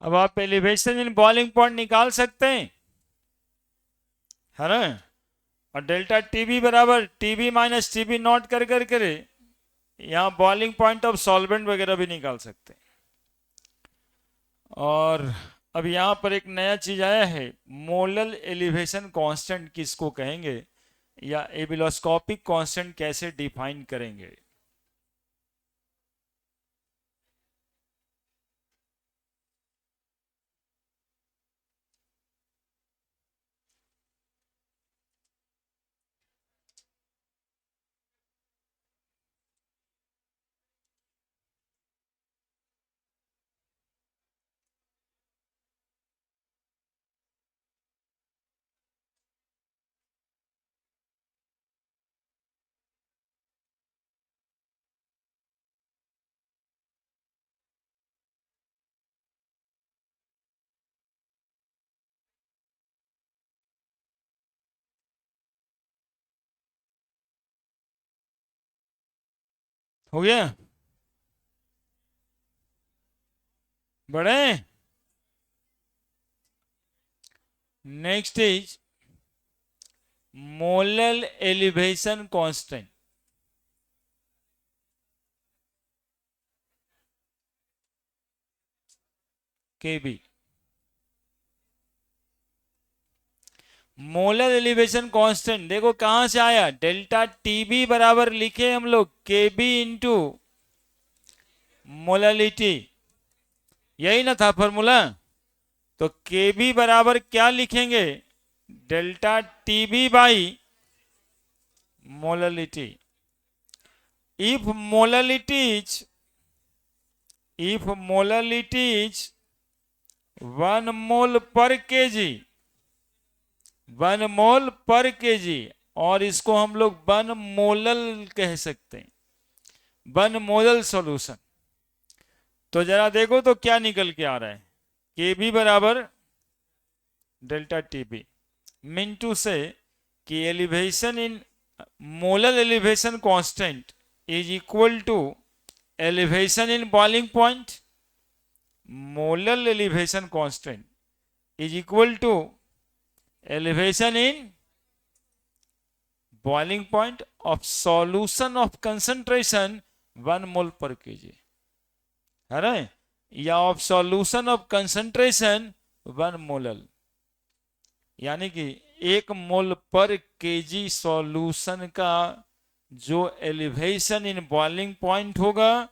अब आप एलिवेशन इन बॉइलिंग पॉइंट निकाल सकते हैं, है ना? और डेल्टा टीबी बराबर टीबी माइनस टीबी नॉट कर कर करे यहाँ बॉइलिंग पॉइंट ऑफ सॉल्वेंट वगैरह भी निकाल सकते हैं। और अब यहाँ पर एक नया चीज आया है, मोलल एलिवेशन कांस्टेंट किसको कहेंगे, या एबिलोस्कोपिक कांस्टेंट कैसे डिफाइन करेंगे? हो गया? बढ़े? Next is molal elevation constant, KB. Molar elevation constant देखो कहां से आया, डेल्टा टीबी बराबर लिखे हम लोग केबी इंटू मोलरिटी, यही ना था फॉर्मूला। तो केबी बराबर क्या लिखेंगे, delta TB by molarity. If molarity is 1 mole per KG, 1 mole per KG, और इसको हम लोग 1 मोलल कह सकते हैं, 1 मोलल सॉल्यूशन। तो जरा देखो तो क्या निकल के आ रहा है, के बी बराबर delta T B, mean to say कि elevation in molar elevation constant is equal to elevation in boiling point, molar elevation constant is equal to elevation in boiling point of solution of concentration 1 mole per kg, है ना, या of solution of concentration 1 molal, यानी कि 1 mole per KG solution का जो elevation in boiling point होगा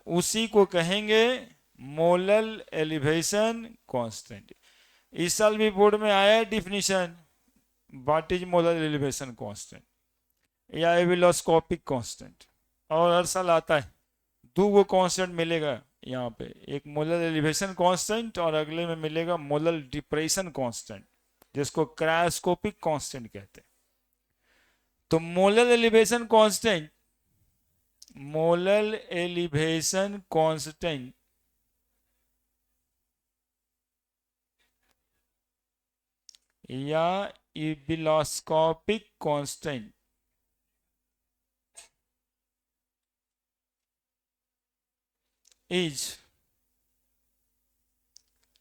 उसी को कहेंगे मोलल एलिवेशन कांस्टेंट। इस साल भी बोर्ड में आया है definition, what is molar elevation constant या एविलोस्कोपिक कांस्टेंट, और हर साल आता है, दो वो कांस्टेंट मिलेगा यहाँ पे, एक मोलर एलिवेशन कांस्टेंट और अगले में मिलेगा मोलर डिप्रेशन कांस्टेंट, जिसको क्रायोस्कोपिक कांस्टेंट कहते हैं। तो molar elevation constant, molar elevation constant या एविलोस्कोपिक constant is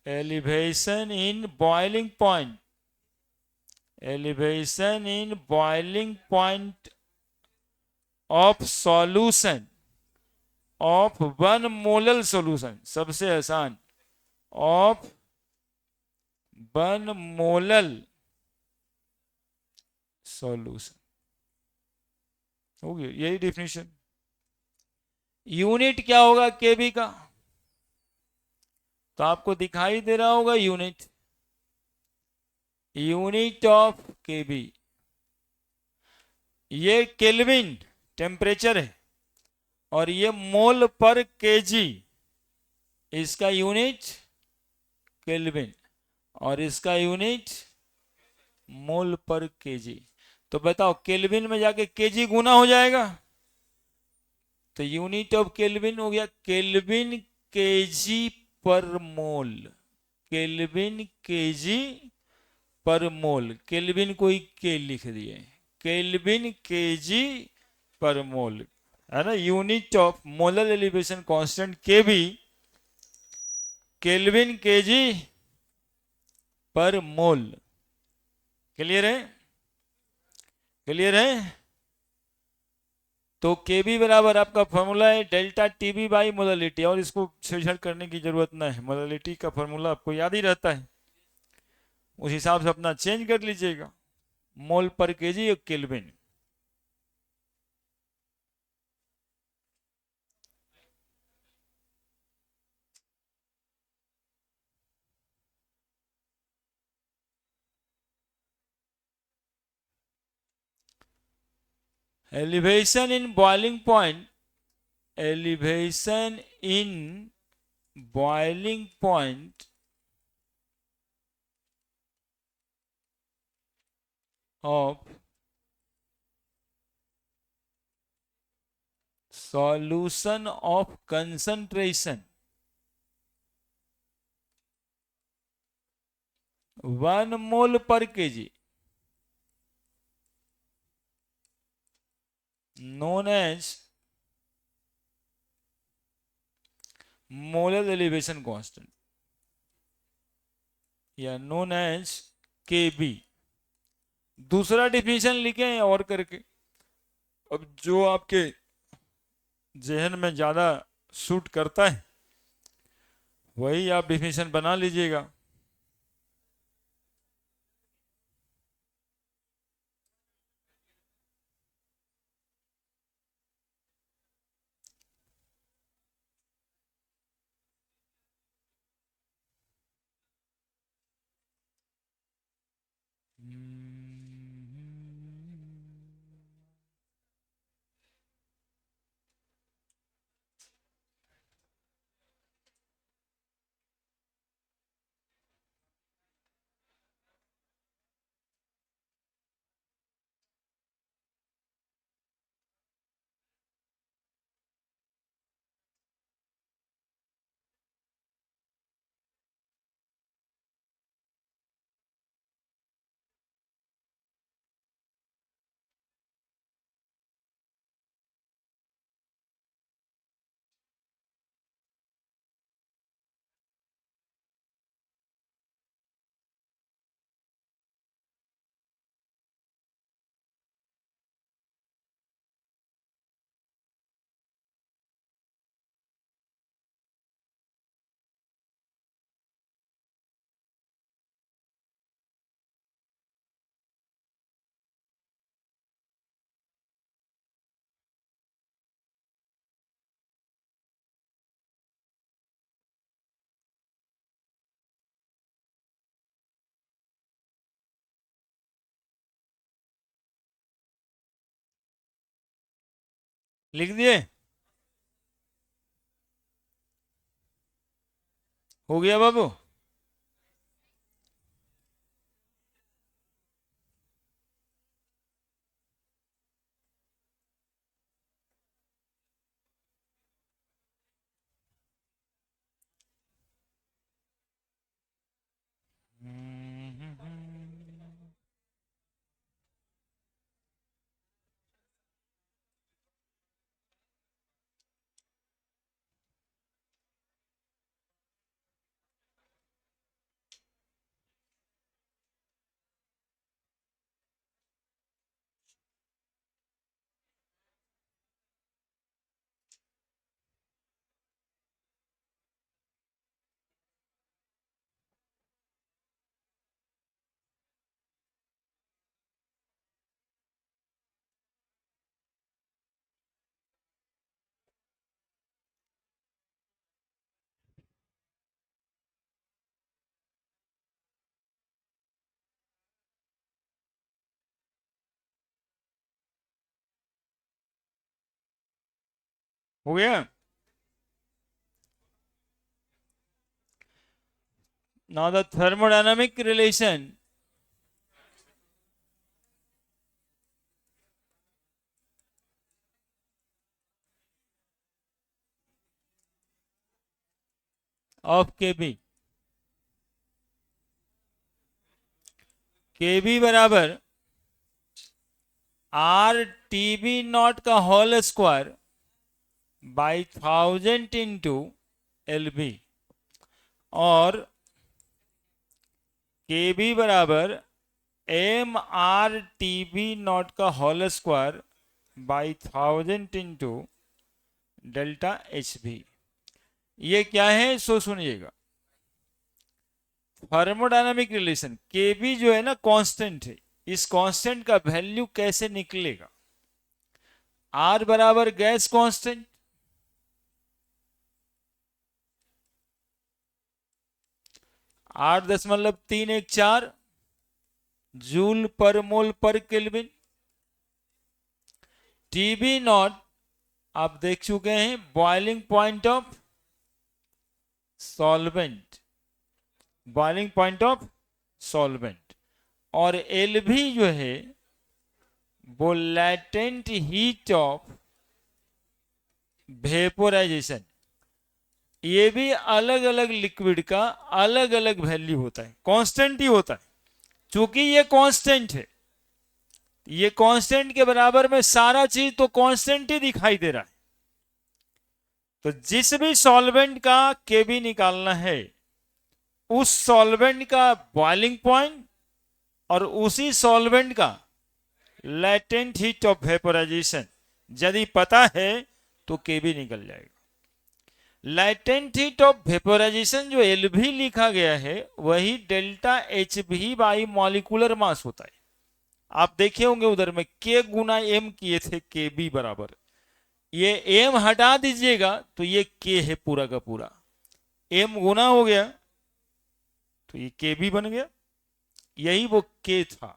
elevation in boiling point, elevation in boiling point of solution of 1 molal solution, सबसे आसान, of 1 मोलल solution, हो गया यही डिफिनेशन। यूनिट क्या होगा केबी का, तो आपको दिखाई दे रहा होगा यूनिट, यूनिट ऑफ केबी, ये केल्विन टेम्परेचर है और ये मोल पर केजी, इसका यूनिट केल्विन और इसका यूनिट मोल पर केजी। तो बताओ केल्विन में जाके केजी गुना हो जाएगा, तो यूनिट ऑफ केल्विन हो गया केल्विन केजी पर मोल, केल्विन केजी पर मोल, केल्विन को ही के लिख दिए, केल्विन केजी पर मोल, है ना। Unit of molar elevation constant के भी केल्विन केजी पर मोल। क्लियर है, क्लियर है। तो के बी बराबर आपका फॉर्मूला है delta T B by molarity, और इसको छेड़छाड़ करने की जरूरत नहीं है, मोलरिटी का फॉर्मूला आपको याद ही रहता है, उस हिसाब से अपना चेंज कर लीजिएगा, मोल पर केजी और kelvin. Elevation in boiling point, elevation in boiling point of solution of concentration 1 mole per KG known as molar elevation constant या known as Kb। दूसरा डिफिनेशन लिखे हैं और करके, अब जो आपके जहन में ज्यादा सूट करता है वही आप डिफिनेशन बना लीजिएगा। लिख दिए? हो गया बाबू? हो गया? Now the thermodynamic relation of Kb. Kb बराबर आर टी बी नॉट का whole square by 1000 into L B, और के बी बराबर M R T B not का whole square by 1000 into delta H B. ये क्या है सो सुनिएगा। Thermodynamic relation के बी जो है ना कांस्टेंट है, इस कांस्टेंट का वैल्यू कैसे निकलेगा? आर बराबर गैस कांस्टेंट, 8.314 जूल पर मोल पर केल्विन। टीबी नॉट आप देख चुके हैं, boiling point of solvent, boiling point of solvent. और एल भी जो है वो लैटेंट हीट ऑफ वेपोराइजेशन। ये भी अलग अलग लिक्विड का अलग अलग वैल्यू होता है, कांस्टेंट ही होता है। चूंकि ये कांस्टेंट है, ये कांस्टेंट के बराबर में सारा चीज तो कांस्टेंट ही दिखाई दे रहा है। तो जिस भी सॉल्वेंट का केबी निकालना है, उस सॉल्वेंट का बॉइलिंग पॉइंट और उसी सॉल्वेंट का लैटेंट हीट ऑफ वेपोराइजेशन यदि पता है तो केबी निकल जाएगा। लैटेंट हीट ऑफ वेपोराइजेशन जो एल भी लिखा गया है वही डेल्टा एच भी बाई मॉलिक्यूलर मास होता है। आप देखे होंगे उधर में के गुना एम किए थे, के बी बराबर, ये एम हटा दीजिएगा तो ये के है पूरा का पूरा, एम गुना हो गया तो ये के बी बन गया, यही वो के था।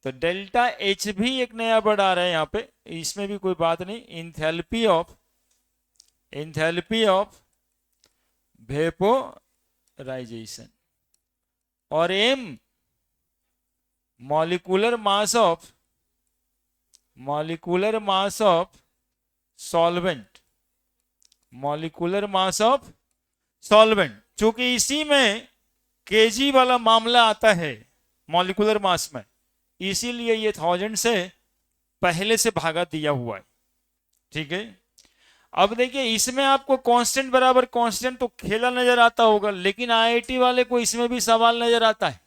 तो डेल्टा एच भी एक नया वर्ड आ रहा है यहाँ पे, इसमें भी कोई बात नहीं। इंथैल्पी ऑफ वेपोराइजेशन, और M molecular mass of solvent, molecular mass of solvent. चूंकि इसी में केजी वाला मामला आता है मॉलिक्यूलर मास में, इसीलिए ये 1000 से पहले से भागा दिया हुआ है। ठीक है, अब देखिए इसमें आपको कांस्टेंट बराबर कांस्टेंट तो खेला नजर आता होगा, लेकिन आईआईटी वाले को इसमें भी सवाल नजर आता है,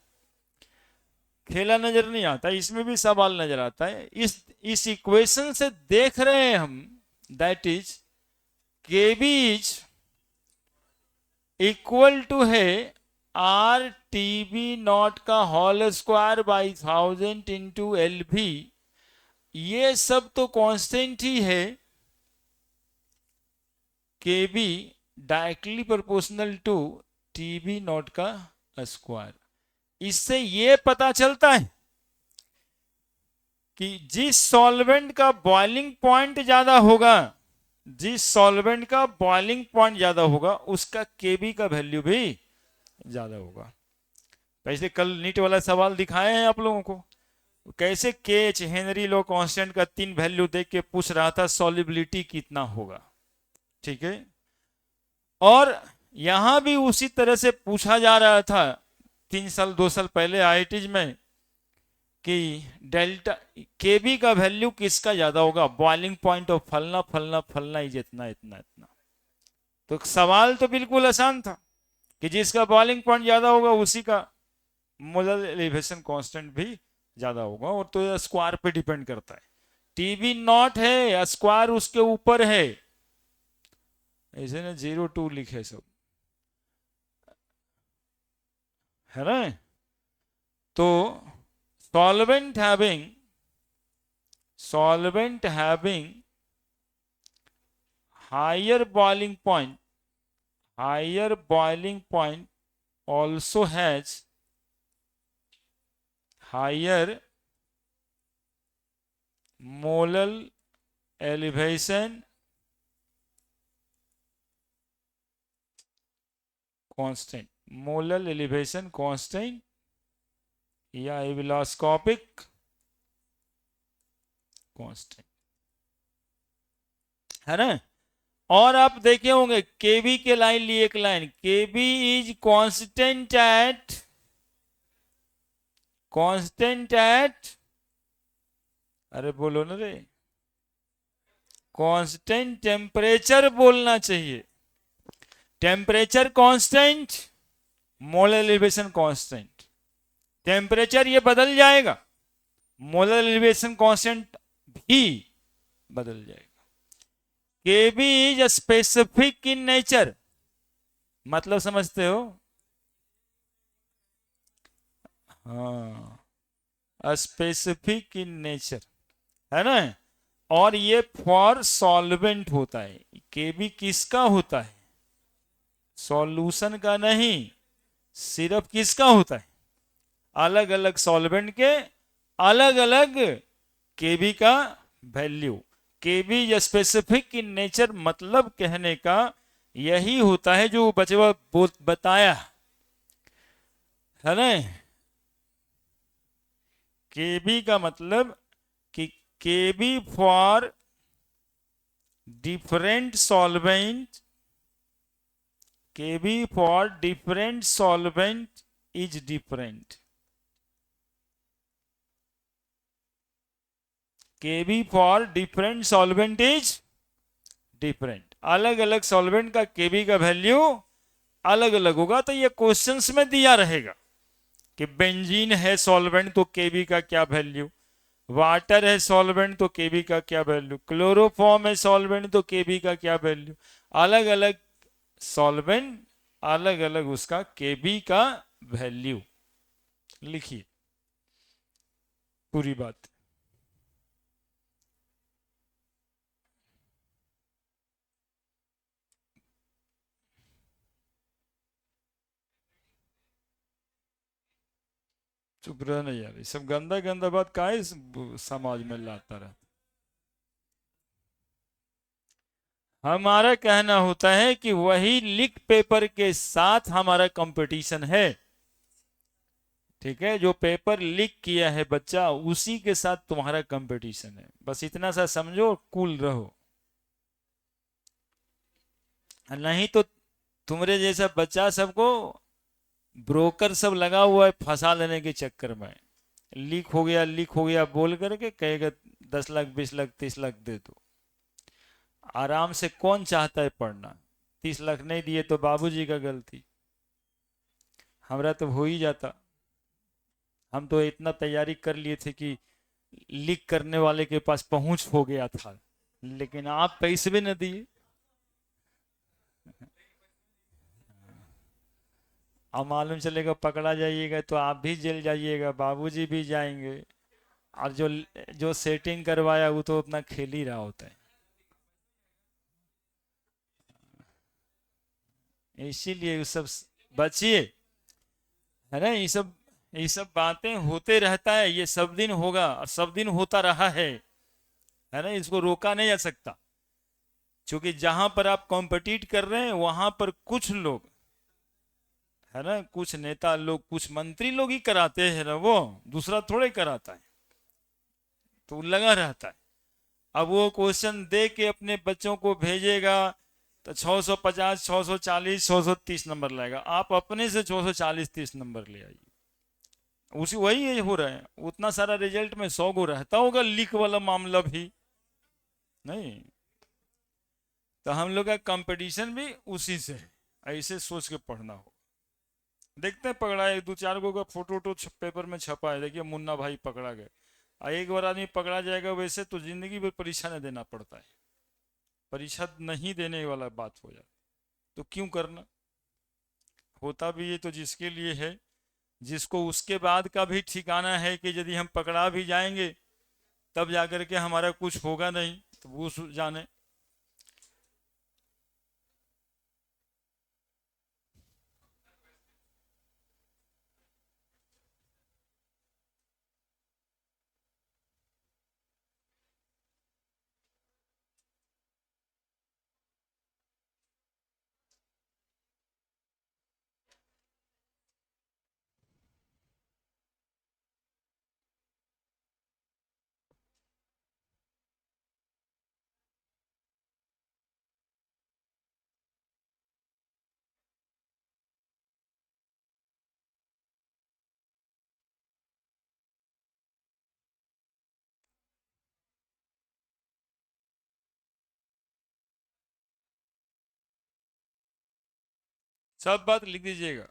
खेला नजर नहीं आता, इसमें भी सवाल नजर आता है। इस इक्वेशन से देख रहे हैं हम, that is KB is equal to है आर टी बी नॉट का whole square by 1000 into L भी। ये सब तो कांस्टेंट ही है, K B directly proportional to T B not का स्क्वायर। इससे ये पता चलता है कि जिस सॉल्वेंट का बॉइलिंग पॉइंट ज्यादा होगा, जिस सॉल्वेंट का बॉइलिंग पॉइंट ज्यादा होगा, उसका केबी का वैल्यू भी ज्यादा होगा। वैसे कल नीट वाला सवाल दिखाए हैं आप लोगों को, कैसे के एच हेनरी लॉ कांस्टेंट का 3 वैल्यू देख के पूछ रहा था सॉल्युबिलिटी कितना होगा। ठीक है, और यहां भी उसी तरह से पूछा जा रहा था 2 साल पहले आईआईटीज में कि डेल्टा केबी का वैल्यू किसका ज्यादा होगा, बॉइलिंग पॉइंट ऑफ फलना फलना फलना ही जितना इतना इतना। तो सवाल तो बिल्कुल आसान था कि जिसका बॉइलिंग पॉइंट ज्यादा होगा उसी का मोलर एलिवेशन कांस्टेंट भी ज्यादा होगा, और तो स्क्वायर पे डिपेंड करता है। टीबी नॉट है, स्क्वायर उसके ऊपर है, ऐसे ना 02 लिखे सब, है ना। तो solvent having higher boiling point also has higher molar elevation constant, या एविलास्कोपिक कांस्टेंट, है ना। और आप देखे होंगे केबी के लाइन लिए एक line, KB is constant eight, अरे बोलो ना रे, कांस्टेंट टेम्परेचर बोलना चाहिए। Temperature constant, molar elevation constant. Temperature ये बदल जाएगा, मोलर एलिवेशन कांस्टेंट भी बदल जाएगा। केबी इज स्पेसिफिक इन नेचर, मतलब समझते हो, हाँ, स्पेसिफिक इन नेचर, है ना। और ये फॉर सॉल्वेंट होता है। केबी किसका होता है, सॉल्यूशन का नहीं, सिर्फ किसका होता है, अलग अलग सॉल्वेंट के अलग अलग केबी का value. KB specific in nature मतलब कहने का यही होता है जो बचवा बताया, है ना। केबी का मतलब कि KB for different solvent, KB for different solvent is different. KB for different solvent is different. अलग अलग सॉल्वेंट का केबी का वैल्यू अलग अलग होगा। तो ये क्वेश्चंस में दिया रहेगा कि बेंजीन है सॉल्वेंट तो केबी का क्या वैल्यू, वाटर है सॉल्वेंट तो केबी का क्या वैल्यू, क्लोरोफॉर्म है सॉल्वेंट तो केबी का क्या वैल्यू। अलग अलग सॉल्वेंट अलग अलग उसका केबी का वैल्यू लिखिए पूरी बात। चुप रहना यार, ये सब गंदा गंदा बात काहे समाज में लाता रहा। हमारा कहना होता है कि वही लिख पेपर के साथ हमारा कंपटीशन है। ठीक है, जो पेपर लीक किया है बच्चा, उसी के साथ तुम्हारा कंपटीशन है, बस इतना सा समझो, कूल रहो। नहीं तो तुम्हारे जैसा बच्चा सबको ब्रोकर सब लगा हुआ है फंसा लेने के चक्कर में। लीक हो गया, लीक हो गया बोल करके कहेगा 10 लाख 20 लाख 30 लाख दे दो। आराम से कौन चाहता है पढ़ना? 30 लाख नहीं दिए तो बाबूजी का गलती, हमारा तो हो ही जाता। हम तो इतना तैयारी कर लिए थे कि लीक करने वाले के पास पहुंच हो गया था, लेकिन आप पैसे भी न दिए। अब मालूम चलेगा पकड़ा जाइएगा तो आप भी जेल जाइएगा, बाबूजी भी जाएंगे, और जो जो सेटिंग करवाया वो तो अपना खेल ही रहा होता है। इसीलिए ये सब बचिए, है ना। ये सब बातें होते रहता है, ये सब दिन होगा और सब दिन होता रहा है ना, इसको रोका नहीं जा सकता। क्योंकि जहां पर आप कॉम्पिटिट कर रहे हैं वहां पर कुछ लोग, है ना, कुछ नेता लोग, कुछ मंत्री लोग ही कराते हैं ना, वो दूसरा थोड़े कराता है। तो लगा रहता है। अब वो क्वेश्चन दे के अपने बच्चों को भेजेगा तो 650 640 630 नंबर लाएगा, आप अपने से 640 30 नंबर ले आइए। उसी वही हो रहा है, उतना सारा रिजल्ट में 100 गो रहता होगा लीक वाला मामला भी नहीं। तो हम लोग का कंपटीशन भी उसी से है, ऐसे सोच के पढ़ना हो। देखते हैं पकड़ा है, 2 4 गो का फोटो वोटो पेपर में छपा है, देखिए मुन्ना भाई पकड़ा गए। एक बार आदमी पकड़ा जाएगा वैसे तो जिंदगी भर परीक्षा नहीं देना पड़ता है, परीक्षा नहीं देने वाला बात हो जाती, तो क्यों करना। होता भी ये तो जिसके लिए है, जिसको उसके बाद का भी ठिकाना है कि यदि हम पकड़ा भी जाएंगे तब जाकर के हमारा कुछ होगा नहीं, तो वो जाने। सब बात लिख दीजिएगा।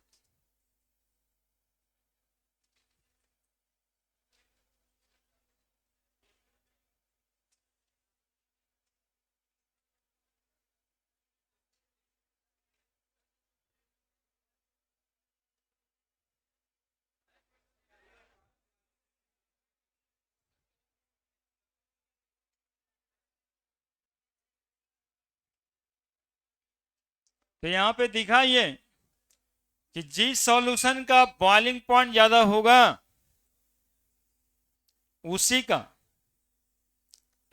तो यहाँ पे दिखाइए कि जिस सॉल्यूशन का बॉइलिंग पॉइंट ज्यादा होगा उसी का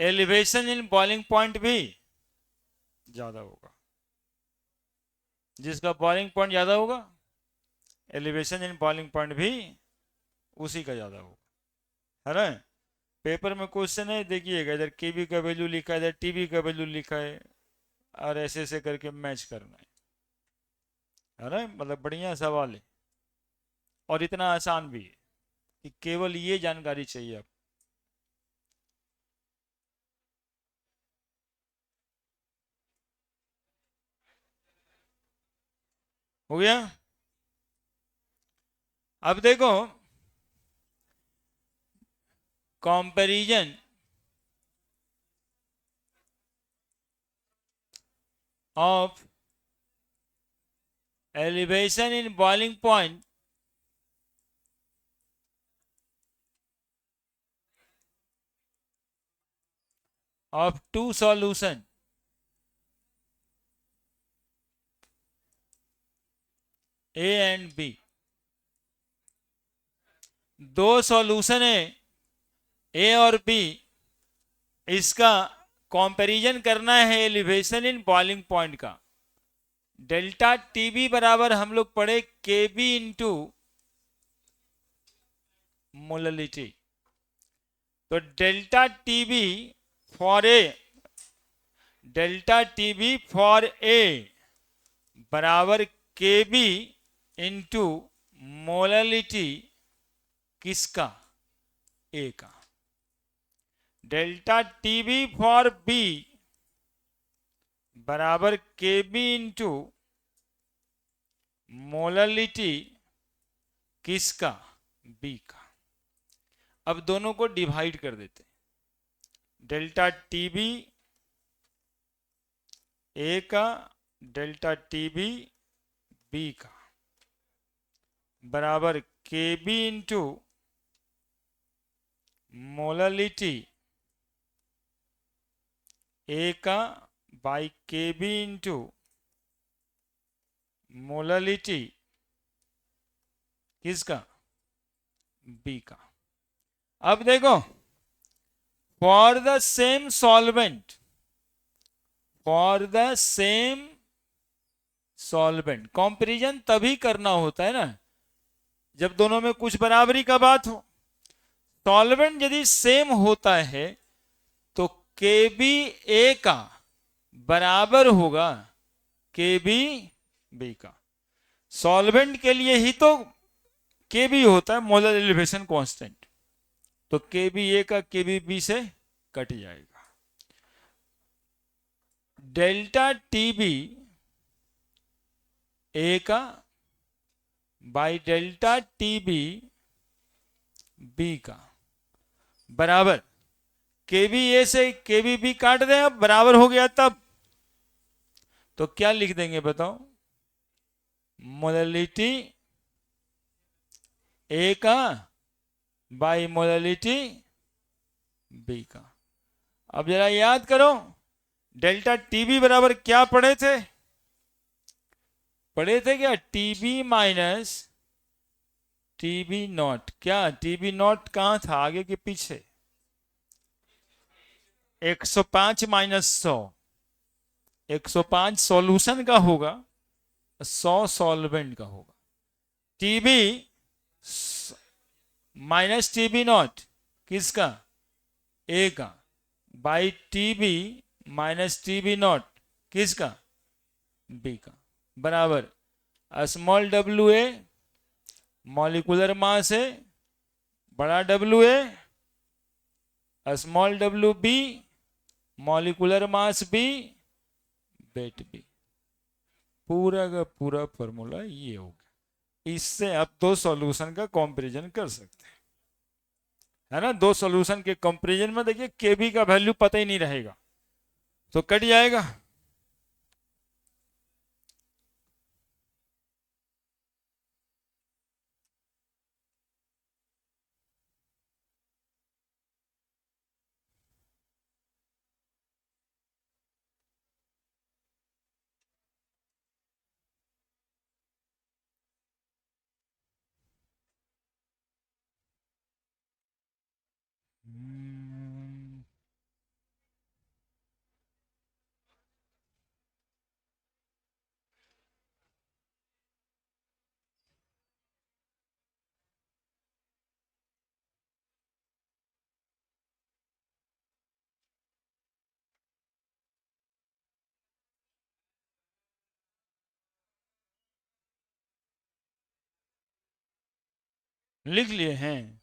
एलिवेशन इन बॉइलिंग पॉइंट भी ज्यादा होगा। जिसका बॉइलिंग पॉइंट ज्यादा होगा एलिवेशन इन बॉइलिंग पॉइंट भी उसी का ज्यादा होगा, है ना। पेपर में क्वेश्चन है, देखिएगा इधर केबी का वैल्यू लिखा है, इधर टीबी का वैल्यू लिखा है, और ऐसे ऐसे करके मैच करना है ना। मतलब बढ़िया सवाल है और इतना आसान भी है कि केवल ये जानकारी चाहिए आप। हो गया। अब देखो, comparison of elevation in boiling point of two solution A and B दो सॉल्यूशन है ए और बी, इसका कंपैरिजन करना है एलिवेशन इन बॉइलिंग पॉइंट का। डेल्टा टीबी बराबर हम लोग पढ़े के बी इंटू मोललिटी। तो delta TB for a, delta TB for a बराबर के बी इंटू मोललिटी किसका, ए का। डेल्टा टीबी फॉर बी बराबर के बी इंटू मोललिटी किसका, बी का। अब दोनों को डिवाइड कर देते, डेल्टा टीबी ए का, डेल्टा टीबी बी का बराबर के बी इंटू मोललिटी ए का बाई के बी इंटू मोललिटी किसका, बी का। अब देखो, for the same solvent, for the same solvent comparison तभी करना होता है ना जब दोनों में कुछ बराबरी का बात हो। सॉल्वेंट यदि सेम होता है तो के बी ए का बराबर होगा के बी बी का। सॉल्वेंट के लिए ही तो के बी होता है मोलर एलिवेशन कांस्टेंट, तो के बी ए का के बी बी से कट जाएगा। डेल्टा टी बी ए का by delta T B B का बराबर के बी ए से के बी बी काट दें, अब बराबर हो गया तब तो क्या लिख देंगे बताओ, मोललिटी ए का बाई मोललिटी बी का। अब जरा याद करो, डेल्टा टीबी बराबर क्या पढ़े थे, पढ़े थे क्या, टीबी माइनस टीबी नॉट। क्या टीबी नॉट कहां था, आगे के पीछे, 105 माइनस 100, 105 सॉल्यूशन का होगा, 100 सॉल्वेंट का होगा। टीबी माइनस टीबी नॉट किसका, ए का, by TB minus TB naught किसका, बी का बराबर small W A molecular mass है, बड़ा W A small W B molecular mass B weight B. पूरा का पूरा फॉर्मूला ये होगा। इससे आप दो सॉल्यूशन का कंपैरिजन कर सकते हैं, है ना। दो सॉल्यूशन के कंपैरिजन में देखिए के बी का वैल्यू पता ही नहीं रहेगा तो कट जाएगा। लिख लिए हैं।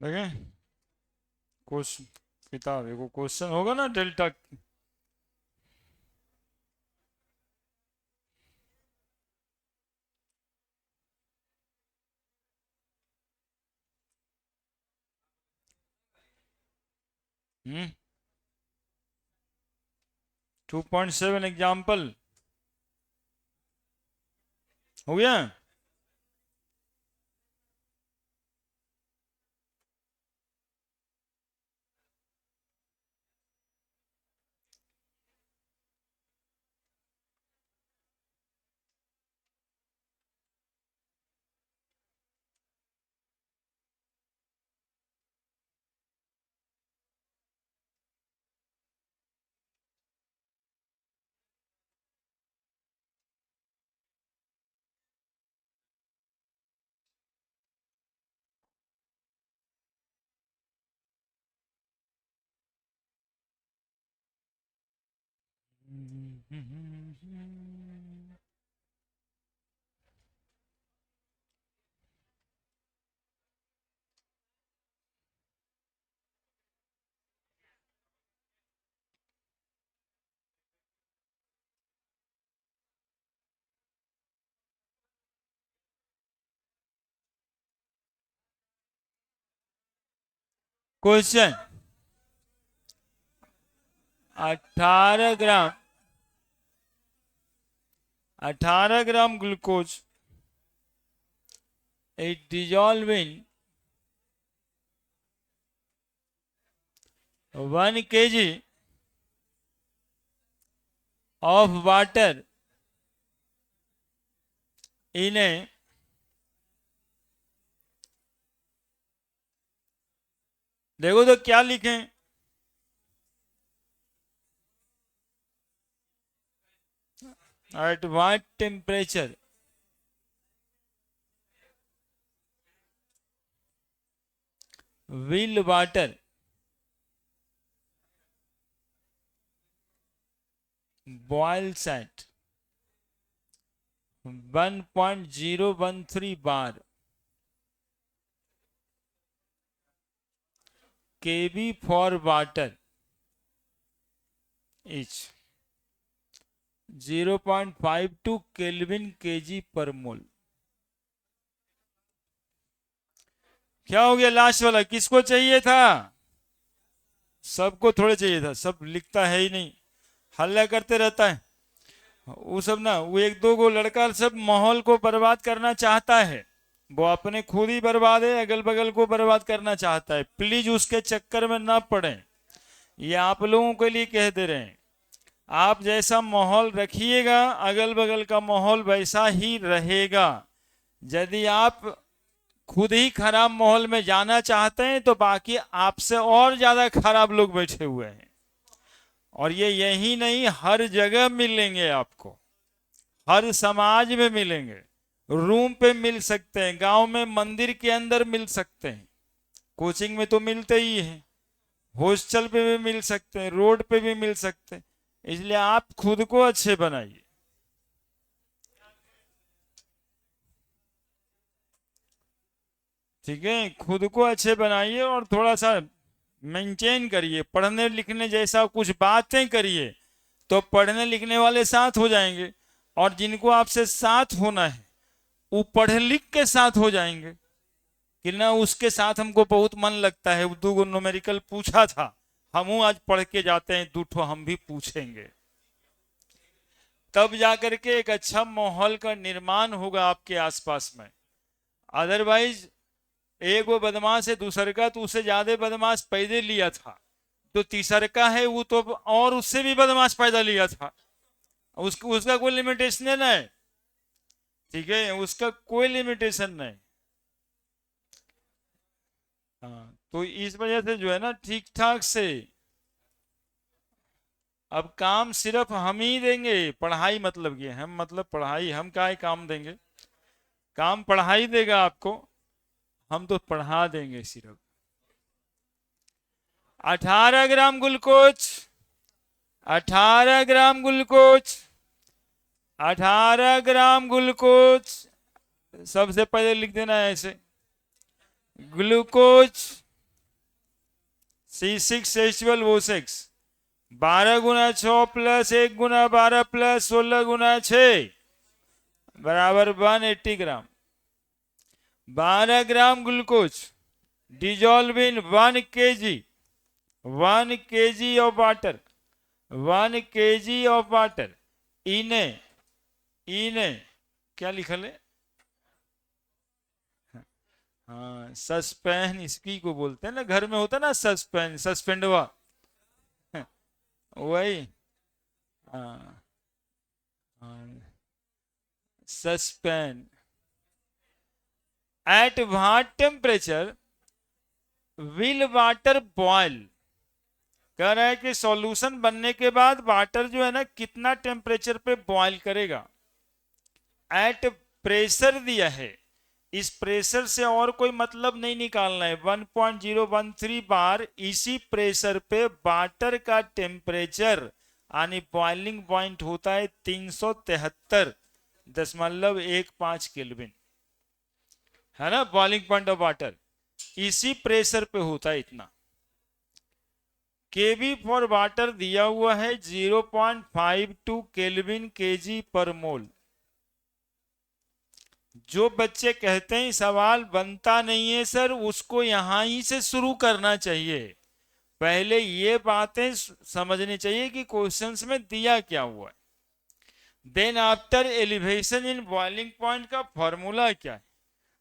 देखें क्वेश्चन, किताब है, वो क्वेश्चन होगा ना डेल्टा। 2.7 एग्जाम्पल हो गया। Question 18 gram 18 gram glucose is dissolved in 1 kg of water in a देखो तो क्या लिखें, at what temperature will water boils at 1.013 bar kb for water is 0.52 kelvin kg पर मोल। क्या हो गया लास्ट वाला, किसको चाहिए था? सबको थोड़े चाहिए था, सब लिखता है ही नहीं, हल्ला करते रहता है वो सब ना। वो एक दो गो लड़का सब माहौल को बर्बाद करना चाहता है, वो अपने खुद ही बर्बाद है, अगल बगल को बर्बाद करना चाहता है। प्लीज उसके चक्कर में ना पड़े, ये आप लोगों के लिए कह दे रहे हैं। आप जैसा माहौल रखिएगा अगल बगल का माहौल वैसा ही रहेगा। यदि आप खुद ही खराब माहौल में जाना चाहते हैं तो बाकी आपसे और ज्यादा खराब लोग बैठे हुए हैं, और ये यही नहीं हर जगह मिलेंगे आपको, हर समाज में मिलेंगे, रूम पे मिल सकते हैं, गांव में मंदिर के अंदर मिल सकते हैं, कोचिंग में तो मिलते ही हैं, हॉस्टल पे भी मिल सकते हैं, रोड पे भी मिल सकते हैं। इसलिए आप खुद को अच्छे बनाइए। ठीक है, खुद को अच्छे बनाइए और थोड़ा सा मेंटेन करिए, पढ़ने लिखने जैसा कुछ बातें करिए तो पढ़ने लिखने वाले साथ हो जाएंगे, और जिनको आपसे साथ होना है वो पढ़ लिख के साथ हो जाएंगे। कि ना उसके साथ हमको बहुत मन लगता है, दो गो न्यूमेरिकल पूछा था, हम आज पढ़ के जाते हैं, दूठो हम भी पूछेंगे, तब जाकर के एक अच्छा माहौल का निर्माण होगा आपके आसपास में। अदरवाइज एक वो बदमाश है, दूसरे का तो उससे ज्यादा बदमाश पैदा लिया था, तो तीसरे का है वो तो और उससे भी बदमाश पैदा लिया था, उसका कोई लिमिटेशन नहीं। ठीक है, उसका कोई लिमिटेशन नहीं। हाँ, तो इस वजह से जो है ना ठीक ठाक से अब काम सिर्फ हम ही देंगे, पढ़ाई मतलब ये हम मतलब पढ़ाई, हम क्या ही काम देंगे, काम पढ़ाई देगा आपको, हम तो पढ़ा देंगे सिर्फ। 18 gram glucose 18 gram glucose 18 gram glucose, सबसे पहले लिख देना है ऐसे, ग्लूकोज C6H12O6 12 गुना 6 प्लस 1 गुना 12 प्लस 16 गुना 6 बराबर 180 ग्राम। 12 gram glucose dissolve in 1 kg 1 kg of water 1 kg of water इने क्या लिखा है? हाँ, सस्पेन इसकी को बोलते हैं ना, घर में होता है ना सस्पेन, सस्पेंडवा वही। हाँ हाँ, सस्पेन at what temperature will water boil. कह रहा है कि सॉल्यूशन बनने के बाद वाटर जो है ना कितना टेम्परेचर पे बॉयल करेगा। एट प्रेशर दिया है, इस प्रेशर से और कोई मतलब नहीं निकालना है। 1.013 बार इसी प्रेशर पे वाटर का टेम्परेचर यानी बॉइलिंग पॉइंट होता है 373.15 केल्विन, है ना। बॉइलिंग पॉइंट ऑफ वाटर इसी प्रेशर पे होता है इतना। केवी फॉर वाटर दिया हुआ है 0.52 केल्विन केजी पर मोल। जो बच्चे कहते हैं सवाल बनता नहीं है सर, उसको यहां ही से शुरू करना चाहिए। पहले ये बातें समझनी चाहिए कि क्वेश्चंस में दिया क्या हुआ है। Then after elevation in boiling point का फॉर्मूला क्या है,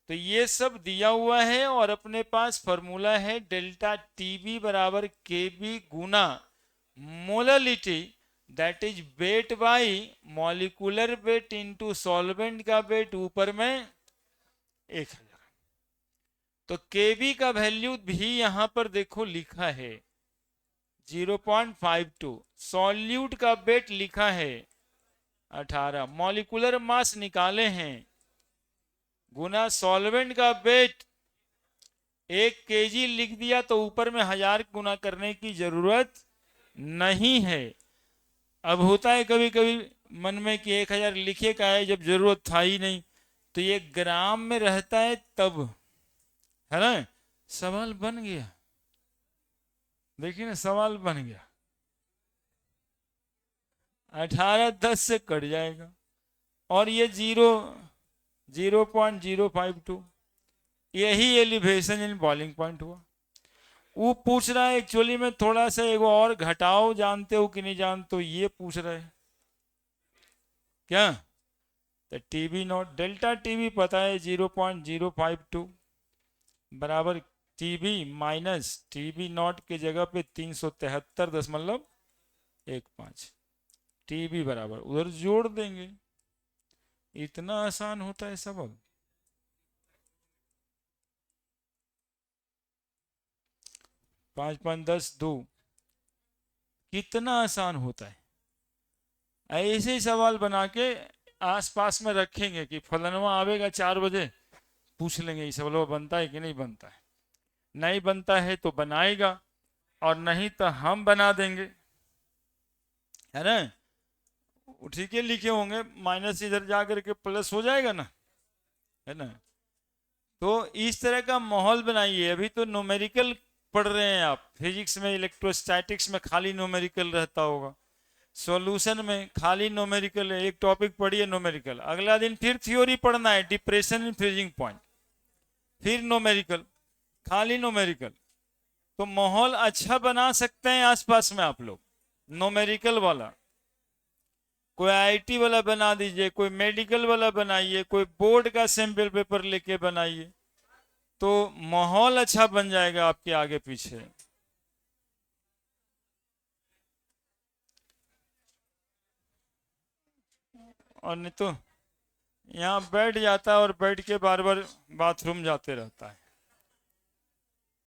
तो ये सब दिया हुआ है और अपने पास फॉर्मूला है डेल्टा टीबी बराबर केबी गुना molality that is weight by molecular weight into solvent का वेट ऊपर में 1000। तो केबी का वैल्यू भी यहां पर देखो लिखा है 0.52, सॉल्यूट का वेट लिखा है 18, मॉलिकुलर मास निकाले हैं गुना सॉल्वेंट का वेट 1 kg लिख दिया, तो ऊपर में 1000 गुना करने की जरूरत नहीं है। अब होता है कभी कभी मन में कि 1000 लिखे का है जब जरूरत था ही नहीं, तो ये ग्राम में रहता है तब, है ना। सवाल बन गया, देखिए ना सवाल बन गया। 18 10 से कट जाएगा और ये 0.052 यही एलिवेशन इन बॉइलिंग पॉइंट हुआ। वो पूछ रहा है एक्चुअली में थोड़ा सा एगो और घटाओ, जानते हो कि नहीं जानते हो, ये पूछ रहे हैं क्या। तो टीबी नॉट डेल्टा टीबी पता है 0.052 बराबर टीबी माइनस टीबी नॉट के जगह पे 373.15 टीबी बराबर उधर जोड़ देंगे। इतना आसान होता है सवाल। 5 5 10 2 कितना आसान होता है। ऐसे ही सवाल बना के आसपास में रखेंगे कि फलनवा आवेगा 4 बजे, पूछ लेंगे ये सवाल बनता है कि नहीं बनता है। नहीं बनता है तो बनाएगा और नहीं तो हम बना देंगे, है ना। ठीक है, लिखे होंगे माइनस इधर जा करके प्लस हो जाएगा ना, है ना। तो इस तरह का माहौल बनाइए। अभी तो न्यूमेरिकल पढ़ रहे हैं आप, फिजिक्स में इलेक्ट्रोस्टैटिक्स में खाली न्यूमेरिकल रहता होगा, सॉल्यूशन में खाली न्यूमेरिकल है। एक टॉपिक पढ़िए न्यूमेरिकल, अगला दिन फिर थ्योरी पढ़ना है डिप्रेशन इन फ्रीजिंग पॉइंट, फिर न्यूमेरिकल, खाली न्यूमेरिकल। तो माहौल अच्छा बना सकते हैं आसपास में आप लोग न्यूमेरिकल वाला। कोई आईटी वाला बना दीजिए, कोई मेडिकल वाला बनाइए, कोई बोर्ड का सैंपल पेपर लेके बनाइए, तो माहौल अच्छा बन जाएगा आपके आगे पीछे। और नहीं तो यहाँ बैठ जाता है और बैठ के बार बार बाथरूम जाते रहता है।